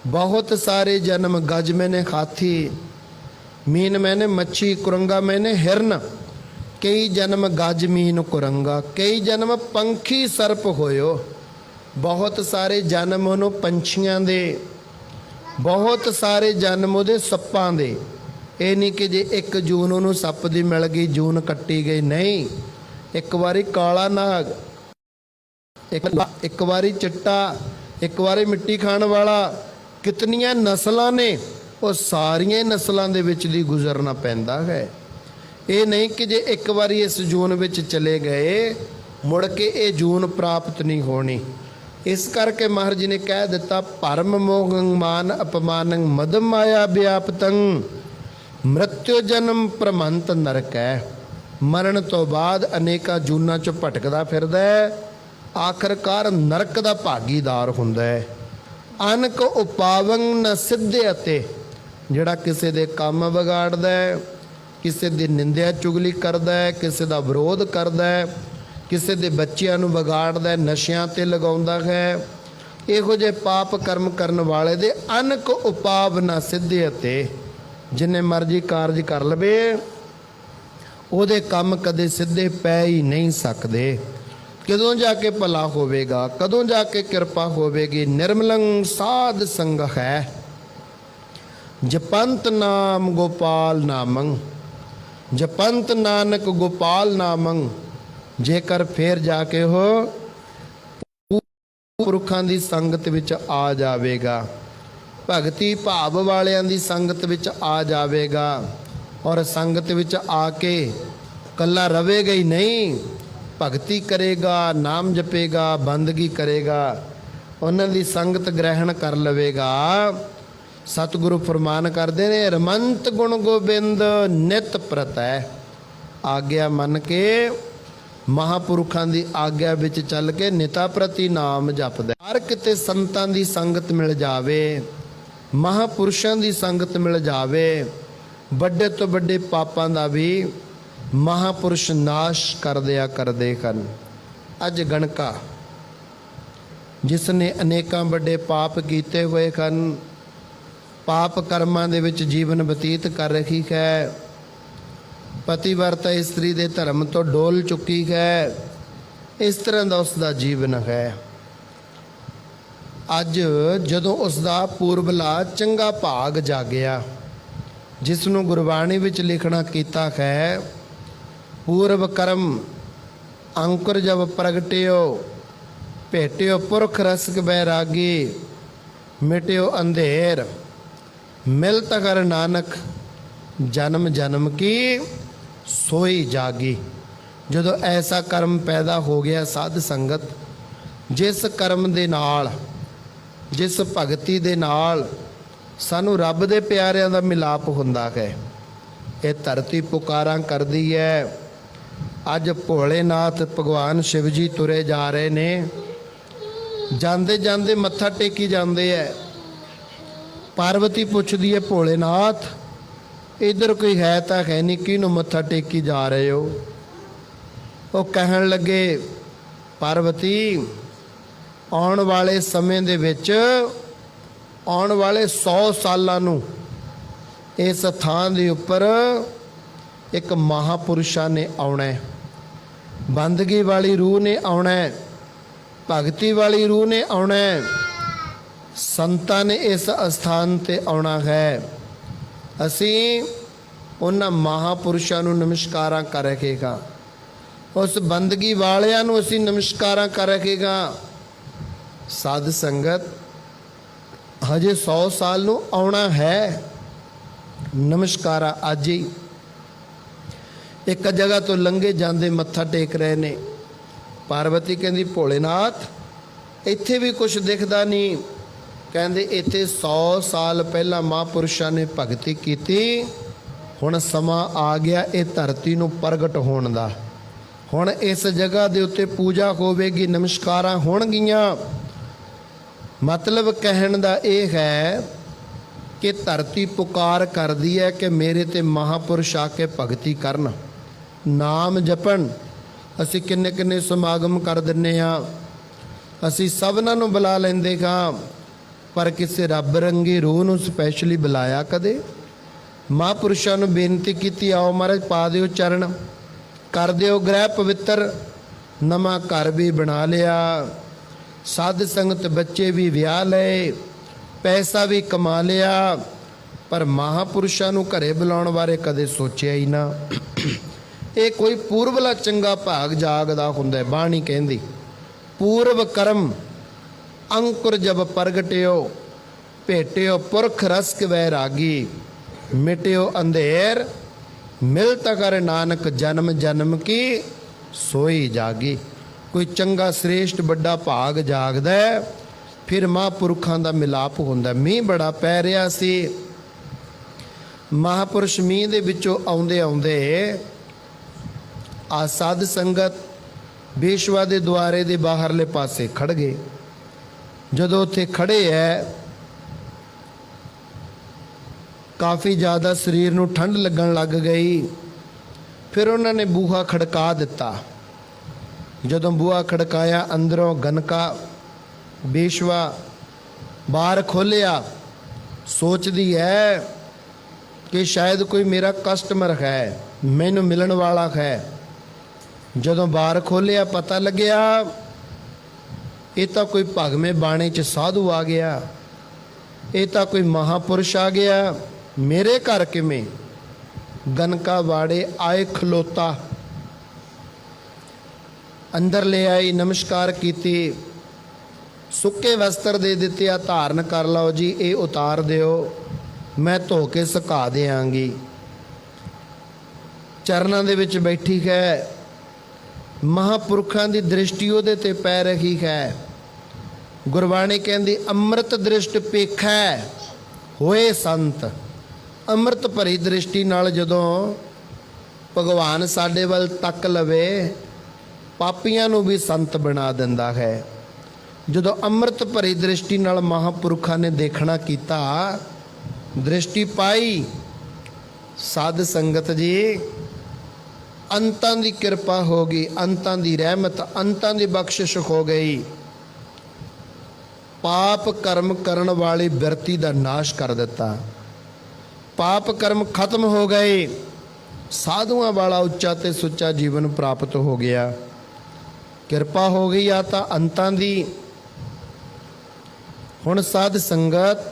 ਬਹੁਤ ਸਾਰੇ ਜਨਮ, ਗਜ ਮੈਨੇ ਹਾਥੀ, ਮੀਨ मैंने मच्छी, कुरंगा मैंने हिरन। कई जन्म गज मीन कुरंगा। कई जन्म पंखी सर्प होयो। बहुत सारे जन्म ਉਹਨੂੰ ਪੰਛੀਆਂ ਦੇ, ਬਹੁਤ ਸਾਰੇ ਜਨਮ ਉਹਦੇ ਸੱਪਾਂ ਦੇ। ਇਹ ਨਹੀਂ ਕਿ ਜੇ 1 ਜੂਨ ਉਹਨੂੰ ਸੱਪ ਦੀ ਮਿਲ ਗਈ, ਜੂਨ ਕੱਟੀ ਗਈ, ਨਹੀਂ। ਇੱਕ ਵਾਰੀ ਕਾਲਾ ਨਾਗ, ਇੱਕ ਵਾਰੀ ਚਿੱਟਾ, ਇੱਕ ਵਾਰੀ ਮਿੱਟੀ ਖਾਣ ਵਾਲਾ। ਕਿਤਨੀਆਂ ਨਸਲਾਂ ਨੇ, ਉਹ ਸਾਰੀਆਂ ਨਸਲਾਂ ਦੇ ਵਿੱਚ ਦੀ ਗੁਜ਼ਰਨਾ ਪੈਂਦਾ ਹੈ। ਇਹ ਨਹੀਂ ਕਿ ਜੇ ਇੱਕ ਵਾਰੀ ਇਸ ਜੂਨ ਵਿੱਚ ਚਲੇ ਗਏ, ਮੁੜ ਕੇ ਇਹ ਜੂਨ ਪ੍ਰਾਪਤ ਨਹੀਂ ਹੋਣੀ। ਇਸ ਕਰਕੇ ਮਹਾਰਾਜ ਜੀ ਨੇ ਕਹਿ ਦਿੱਤਾ, ਭਰਮ ਮੋਹੰ ਮਾਨ ਅਪਮਾਨੰ ਮਦਮ ਮਾਇਆ ਵਿਆਪਤੰ ਮ੍ਰਿਤਿਉ ਜਨਮ ਪ੍ਰਮੰਤ ਨਰਕ ਹੈ। ਮਰਨ ਤੋਂ ਬਾਅਦ ਅਨੇਕਾਂ ਜੂਨਾਂ 'ਚ ਭਟਕਦਾ ਫਿਰਦਾ ਹੈ, ਆਖਰਕਾਰ ਨਰਕ ਦਾ ਭਾਗੀਦਾਰ ਹੁੰਦਾ ਹੈ। ਅਨਕ ਉਪਾਵੰ ਨ ਸਿੱਧੇ ਅਤੇ। ਜਿਹੜਾ ਕਿਸੇ ਦੇ ਕੰਮ ਵਿਗਾੜਦਾ ਹੈ, ਕਿਸੇ ਦੀ ਨਿੰਦਿਆ ਚੁਗਲੀ ਕਰਦਾ ਹੈ, ਕਿਸੇ ਦਾ ਵਿਰੋਧ ਕਰਦਾ ਹੈ, ਕਿਸੇ ਦੇ ਬੱਚਿਆਂ ਨੂੰ ਵਿਗਾੜਦਾ, ਨਸ਼ਿਆਂ ਤੇ ਲਗਾਉਂਦਾ ਹੈ, ਇਹੋ ਜਿਹੇ ਪਾਪ ਕਰਮ ਕਰਨ ਵਾਲੇ ਦੇ ਅਨਕ ਉਪਾਵ ਨਾ ਸਿੱਧੇ ਅਤੇ। ਜਿੰਨੇ ਮਰਜ਼ੀ ਕਾਰਜ ਕਰ ਲਵੇ, ਉਹਦੇ ਕੰਮ ਕਦੇ ਸਿੱਧੇ ਪੈ ਹੀ ਨਹੀਂ ਸਕਦੇ। ਕਦੋਂ ਜਾ ਕੇ ਭਲਾ ਹੋਵੇਗਾ, ਕਦੋਂ ਜਾ ਕੇ ਕਿਰਪਾ ਹੋਵੇਗੀ। ਨਿਰਮਲੰ ਸਾਧ ਸੰਗ ਹੈ, ਜਪੰਤ ਨਾਮ ਗੋਪਾਲ ਨਾਮੰ। ਜਪੰਤ ਨਾਨਕ ਗੋਪਾਲ ਨਾਮੰ। ਜੇਕਰ ਫੇਰ ਜਾ ਕੇ ਉਹ ਪੁਰਖਾਂ ਦੀ ਸੰਗਤ ਵਿੱਚ ਆ ਜਾਵੇਗਾ, ਭਗਤੀ ਭਾਵ ਵਾਲਿਆਂ ਦੀ ਸੰਗਤ ਵਿੱਚ ਆ ਜਾਵੇਗਾ, ਔਰ ਸੰਗਤ ਵਿੱਚ ਆ ਕੇ ਕੱਲਾ ਰਵੇਗਾ ਹੀ ਨਹੀਂ, ਭਗਤੀ ਕਰੇਗਾ, ਨਾਮ ਜਪੇਗਾ, ਬੰਦਗੀ ਕਰੇਗਾ, ਉਹਨਾਂ ਦੀ ਸੰਗਤ ਗ੍ਰਹਿਣ ਕਰ ਲਵੇਗਾ। ਸਤਿਗੁਰੂ ਫਰਮਾਨ ਕਰਦੇ ਨੇ, ਰਮੰਤ ਗੁਣ ਗੋਬਿੰਦ ਨਿਤ ਪ੍ਰਤੈ। ਆਗਿਆ ਮੰਨ ਕੇ ਮਹਾਂਪੁਰਖਾਂ ਦੀ ਆਗਿਆ ਵਿੱਚ ਚੱਲ ਕੇ ਨਿਤਾ ਪ੍ਰਤੀ ਨਾਮ ਜਪਦਾ। ਹਰ ਕਿਤੇ ਸੰਤਾਂ ਦੀ ਸੰਗਤ ਮਿਲ ਜਾਵੇ, ਮਹਾਂਪੁਰਸ਼ਾਂ ਦੀ ਸੰਗਤ ਮਿਲ ਜਾਵੇ, ਵੱਡੇ ਤੋਂ ਵੱਡੇ ਪਾਪਾਂ ਦਾ ਵੀ ਮਹਾਂਪੁਰਸ਼ ਨਾਸ਼ ਕਰ ਦਿਆ ਕਰਦੇ ਹਨ। ਅੱਜ ਗਣਕਾ ਜਿਸ ਨੇ ਅਨੇਕਾਂ ਵੱਡੇ ਪਾਪ ਕੀਤੇ ਹੋਏ ਹਨ, ਪਾਪ ਕਰਮਾਂ ਦੇ ਵਿੱਚ ਜੀਵਨ ਬਤੀਤ ਕਰ ਰਹੀ ਹੈ, ਪਤੀਵਰਤਾ ਇਸਤਰੀ ਦੇ ਧਰਮ ਤੋਂ ਡੋਲ ਚੁੱਕੀ ਹੈ, ਇਸ ਤਰ੍ਹਾਂ ਦਾ ਉਸ ਦਾ ਜੀਵਨ ਹੈ। ਅੱਜ ਜਦੋਂ ਉਸ ਦਾ ਪੂਰਬਲਾ ਚੰਗਾ ਭਾਗ ਜਾਗਿਆ, ਜਿਸ ਨੂੰ ਗੁਰਬਾਣੀ ਵਿੱਚ ਲਿਖਣਾ ਕੀਤਾ ਹੈ, ਪੂਰਬ ਕਰਮ ਅੰਕੁਰ ਜਬ ਪ੍ਰਗਟਿਓ, ਭੇਟਿਓ ਪੁਰਖ ਰਸਿਕ ਬੈਰਾਗੀ, ਮਿਟਿਓ ਅੰਧੇਰ ਮਿਲਤ ਕਰ ਨਾਨਕ, ਜਨਮ ਜਨਮ ਕੀ ਸੋਈ ਜਾਗੀ। ਜਦੋਂ ਐਸਾ ਕਰਮ ਪੈਦਾ ਹੋ ਗਿਆ ਸਾਧ ਸੰਗਤ, ਜਿਸ ਕਰਮ ਦੇ ਨਾਲ, ਜਿਸ ਭਗਤੀ ਦੇ ਨਾਲ ਸਾਨੂੰ ਰੱਬ ਦੇ ਪਿਆਰਿਆਂ ਦਾ ਮਿਲਾਪ ਹੁੰਦਾ ਹੈ, ਇਹ ਧਰਤੀ ਪੁਕਾਰਾਂ ਕਰਦੀ ਹੈ। ਅੱਜ ਭੋਲੇਨਾਥ ਭਗਵਾਨ ਸ਼ਿਵ ਜੀ ਤੁਰੇ ਜਾ ਰਹੇ ਨੇ, ਜਾਂਦੇ ਜਾਂਦੇ ਮੱਥਾ ਟੇਕੀ ਜਾਂਦੇ ਹੈ। ਪਾਰਵਤੀ ਪੁੱਛਦੀ ਹੈ, ਭੋਲੇਨਾਥ ਇੱਧਰ ਕੋਈ ਹੈ ਤਾਂ ਹੈ ਨਹੀਂ, ਕਿਹਨੂੰ ਮੱਥਾ ਟੇਕੀ ਜਾ ਰਹੇ ਹੋ? ਉਹ ਕਹਿਣ ਲੱਗੇ, ਪਾਰਵਤੀ ਆਉਣ ਵਾਲੇ ਸਮੇਂ ਦੇ ਵਿੱਚ, ਆਉਣ ਵਾਲੇ 100 ਸਾਲਾਂ ਨੂੰ ਇਸ ਥਾਂ ਦੇ ਉੱਪਰ ਇੱਕ ਮਹਾਂਪੁਰਸ਼ਾਂ ਨੇ ਆਉਣਾ, ਬੰਦਗੀ ਵਾਲੀ ਰੂਹ ਨੇ ਆਉਣਾ, ਭਗਤੀ ਵਾਲੀ ਰੂਹ ਨੇ ਆਉਣਾ, ਸੰਤਾਂ ਨੇ ਇਸ ਅਸਥਾਨ ਤੇ ਆਉਣਾ ਹੈ। ਅਸੀਂ ਉਹਨਾਂ ਮਹਾਂਪੁਰਸ਼ਾਂ ਨੂੰ ਨਮਸਕਾਰਾਂ ਕਰ ਰੱਖੇਗਾ, ਉਸ ਬੰਦਗੀ ਵਾਲਿਆਂ ਨੂੰ ਅਸੀਂ ਨਮਸਕਾਰਾਂ ਕਰ ਰੱਖੇਗਾ। ਸਾਧ ਸੰਗਤ ਹਜੇ 100 ਸਾਲ ਨੂੰ ਆਉਣਾ ਹੈ, ਨਮਸਕਾਰਾਂ ਅੱਜ ਹੀ। ਇੱਕ ਜਗ੍ਹਾ ਤੋਂ ਲੰਘੇ ਜਾਂਦੇ ਮੱਥਾ ਟੇਕ ਰਹੇ ਨੇ। ਪਾਰਵਤੀ ਕਹਿੰਦੀ, ਭੋਲੇਨਾਥ ਇੱਥੇ ਵੀ ਕੁਝ ਦਿਖਦਾ ਨਹੀਂ। ਕਹਿੰਦੇ, ਇੱਥੇ 100 ਸਾਲ ਪਹਿਲਾਂ ਮਹਾਂਪੁਰਸ਼ਾਂ ਨੇ ਭਗਤੀ ਕੀਤੀ, ਹੁਣ ਸਮਾਂ ਆ ਗਿਆ ਇਹ ਧਰਤੀ ਨੂੰ ਪ੍ਰਗਟ ਹੋਣ ਦਾ। ਹੁਣ ਇਸ ਜਗ੍ਹਾ ਦੇ ਉੱਤੇ ਪੂਜਾ ਹੋਵੇਗੀ, ਨਮਸਕਾਰਾਂ ਹੋਣਗੀਆਂ। ਮਤਲਬ ਕਹਿਣ ਦਾ ਇਹ ਹੈ ਕਿ ਧਰਤੀ ਪੁਕਾਰ ਕਰਦੀ ਹੈ ਕਿ ਮੇਰੇ ਤੇ ਮਹਾਂਪੁਰਸ਼ ਆ ਕੇ ਭਗਤੀ ਕਰਨ, ਨਾਮ ਜਪਣ। ਅਸੀਂ ਕਿੰਨੇ ਕਿੰਨੇ ਸਮਾਗਮ ਕਰ ਦਿੰਦੇ ਹਾਂ, ਅਸੀਂ ਸਭਨਾਂ ਨੂੰ ਬੁਲਾ ਲੈਂਦੇ ਹਾਂ, ਪਰ ਕਿਸੇ ਰੱਬ ਰੰਗੀ ਰੂਹ ਨੂੰ ਸਪੈਸ਼ਲੀ ਬੁਲਾਇਆ ਕਦੇ? ਮਹਾਂਪੁਰਸ਼ਾਂ ਨੂੰ ਬੇਨਤੀ ਕੀਤੀ, ਆਓ ਮਹਾਰਾਜ ਪਾ ਦਿਓ ਚਰਨ, ਕਰ ਦਿਓ ਗ੍ਰਹਿ ਪਵਿੱਤਰ। ਨਵਾਂ ਘਰ ਵੀ ਬਣਾ ਲਿਆ, ਸਾਧ ਸੰਗਤ ਬੱਚੇ ਵੀ ਵਿਆਹ ਲਏ, ਪੈਸਾ ਵੀ ਕਮਾ ਲਿਆ, ਪਰ ਮਹਾਂਪੁਰਸ਼ਾਂ ਨੂੰ ਘਰੇ ਬੁਲਾਉਣ ਬਾਰੇ ਕਦੇ ਸੋਚਿਆ ਹੀ ਨਾ। ਇਹ ਕੋਈ ਪੂਰਬਲਾ ਚੰਗਾ ਭਾਗ ਜਾਗਦਾ ਹੁੰਦਾ। ਬਾਣੀ ਕਹਿੰਦੀ, ਪੂਰਬ ਕਰਮ ਅੰਕੁਰ ਜਬ ਪ੍ਰਗਟਿਓ, ਭੇਟਿਓ ਪੁਰਖ ਰਸਿਕ ਵੈਰਾਗੀ, ਮਿਟਿਓ ਅੰਧੇਰ ਮਿਲਤ ਕਰ ਨਾਨਕ, ਜਨਮ ਜਨਮ ਕੀ ਸੋਈ ਜਾਗੀ। ਕੋਈ ਚੰਗਾ ਸ੍ਰੇਸ਼ਟ ਵੱਡਾ ਭਾਗ ਜਾਗਦਾ, ਫਿਰ ਮਹਾਂਪੁਰਖਾਂ ਦਾ ਮਿਲਾਪ ਹੁੰਦਾ। ਮੀਂਹ ਬੜਾ ਪੈ ਰਿਹਾ ਸੀ, ਮਹਾਂਪੁਰਸ਼ ਮੀਂਹ ਦੇ ਵਿੱਚੋਂ ਆਉਂਦੇ ਆਉਂਦੇ ਆ ਸਾਧ ਸੰਗਤ ਬੇਸ਼ਵਾ ਦੇ ਦੁਆਰੇ ਦੇ ਬਾਹਰਲੇ ਪਾਸੇ ਖੜ ਗਏ। ਜਦੋਂ ਉੱਥੇ ਖੜੇ ਹੈ, ਕਾਫੀ ਜ਼ਿਆਦਾ ਸਰੀਰ ਨੂੰ ਠੰਡ ਲੱਗਣ ਲੱਗ ਗਈ। ਫਿਰ ਉਹਨਾਂ ਨੇ ਬੂਹਾ ਖੜਕਾ ਦਿੱਤਾ। ਜਦੋਂ ਬੂਹਾ ਖੜਕਾਇਆ, ਅੰਦਰੋਂ ਗਨਕਾ ਬੇਸ਼ਵਾ ਬਾਹਰ ਖੋਲ੍ਹਿਆ। ਸੋਚਦੀ ਹੈ ਕਿ ਸ਼ਾਇਦ ਕੋਈ ਮੇਰਾ ਕਸਟਮਰ ਹੈ, ਮੈਨੂੰ ਮਿਲਣ ਵਾਲਾ ਹੈ। ਜਦੋਂ ਬਾਹਰ ਖੋਲ੍ਹਿਆ, ਪਤਾ ਲੱਗਿਆ ਇਹ ਤਾਂ ਕੋਈ ਭਗਵੇਂ ਬਾਣੇ 'ਚ ਸਾਧੂ ਆ ਗਿਆ, ਇਹ ਤਾਂ ਕੋਈ ਮਹਾਂਪੁਰਸ਼ ਆ ਗਿਆ। ਮੇਰੇ ਘਰ ਕਿਵੇਂ? ਗਨਕਾ ਵਾੜੇ ਆਏ ਖਲੋਤਾ, ਅੰਦਰ ਲੈ ਆਈ, ਨਮਸਕਾਰ ਕੀਤੀ, ਸੁੱਕੇ ਵਸਤਰ ਦੇ ਦਿੱਤੇ, ਆ ਧਾਰਨ ਕਰ ਲਓ ਜੀ, ਇਹ ਉਤਾਰ ਦਿਓ, ਮੈਂ ਧੋ ਕੇ ਸੁਕਾ ਦਿਆਂਗੀ। ਚਰਨਾਂ ਦੇ ਵਿੱਚ ਬੈਠੀ ਹੈ, ਮਹਾਂਪੁਰਖਾਂ ਦੀ ਦ੍ਰਿਸ਼ਟੀ ਉਹਦੇ ਤੇ ਪੈ ਰਹੀ ਹੈ। ਗੁਰਬਾਣੀ ਕਹਿੰਦੀ, ਅੰਮ੍ਰਿਤ ਦ੍ਰਿਸ਼ਟ ਪੇਖੈ ਹੋਏ ਸੰਤ। ਅੰਮ੍ਰਿਤ ਭਰੀ ਦ੍ਰਿਸ਼ਟੀ ਨਾਲ ਜਦੋਂ ਭਗਵਾਨ ਸਾਡੇ ਵੱਲ ਤੱਕ ਲਵੇ ਪਾਪੀਆਂ ਨੂੰ ਵੀ ਸੰਤ ਬਣਾ ਦਿੰਦਾ ਹੈ। ਜਦੋਂ ਅੰਮ੍ਰਿਤ ਭਰੀ ਦ੍ਰਿਸ਼ਟੀ ਨਾਲ ਮਹਾਂਪੁਰਖਾਂ ਨੇ ਦੇਖਣਾ ਕੀਤਾ, ਦ੍ਰਿਸ਼ਟੀ ਪਾਈ, ਸਾਧ ਸੰਗਤ ਜੀ ਅੰਤਾਂ ਦੀ ਕਿਰਪਾ ਹੋ ਗਈ, ਅੰਤਾਂ ਦੀ ਰਹਿਮਤ, ਅੰਤਾਂ ਦੀ ਬਖਸ਼ਿਸ਼ ਹੋ ਗਈ। ਪਾਪ ਕਰਮ ਕਰਨ ਵਾਲੀ ਬਿਰਤੀ ਦਾ ਨਾਸ਼ ਕਰ ਦਿੱਤਾ, ਪਾਪ ਕਰਮ ਖਤਮ ਹੋ ਗਏ, ਸਾਧੂਆਂ ਵਾਲਾ ਉੱਚਾ ਤੇ ਸੁੱਚਾ ਜੀਵਨ ਪ੍ਰਾਪਤ ਹੋ ਗਿਆ। ਕਿਰਪਾ ਹੋ ਗਈ ਆ ਤਾਂ ਅੰਤਾਂ ਦੀ। ਹੁਣ ਸਾਧ ਸੰਗਤ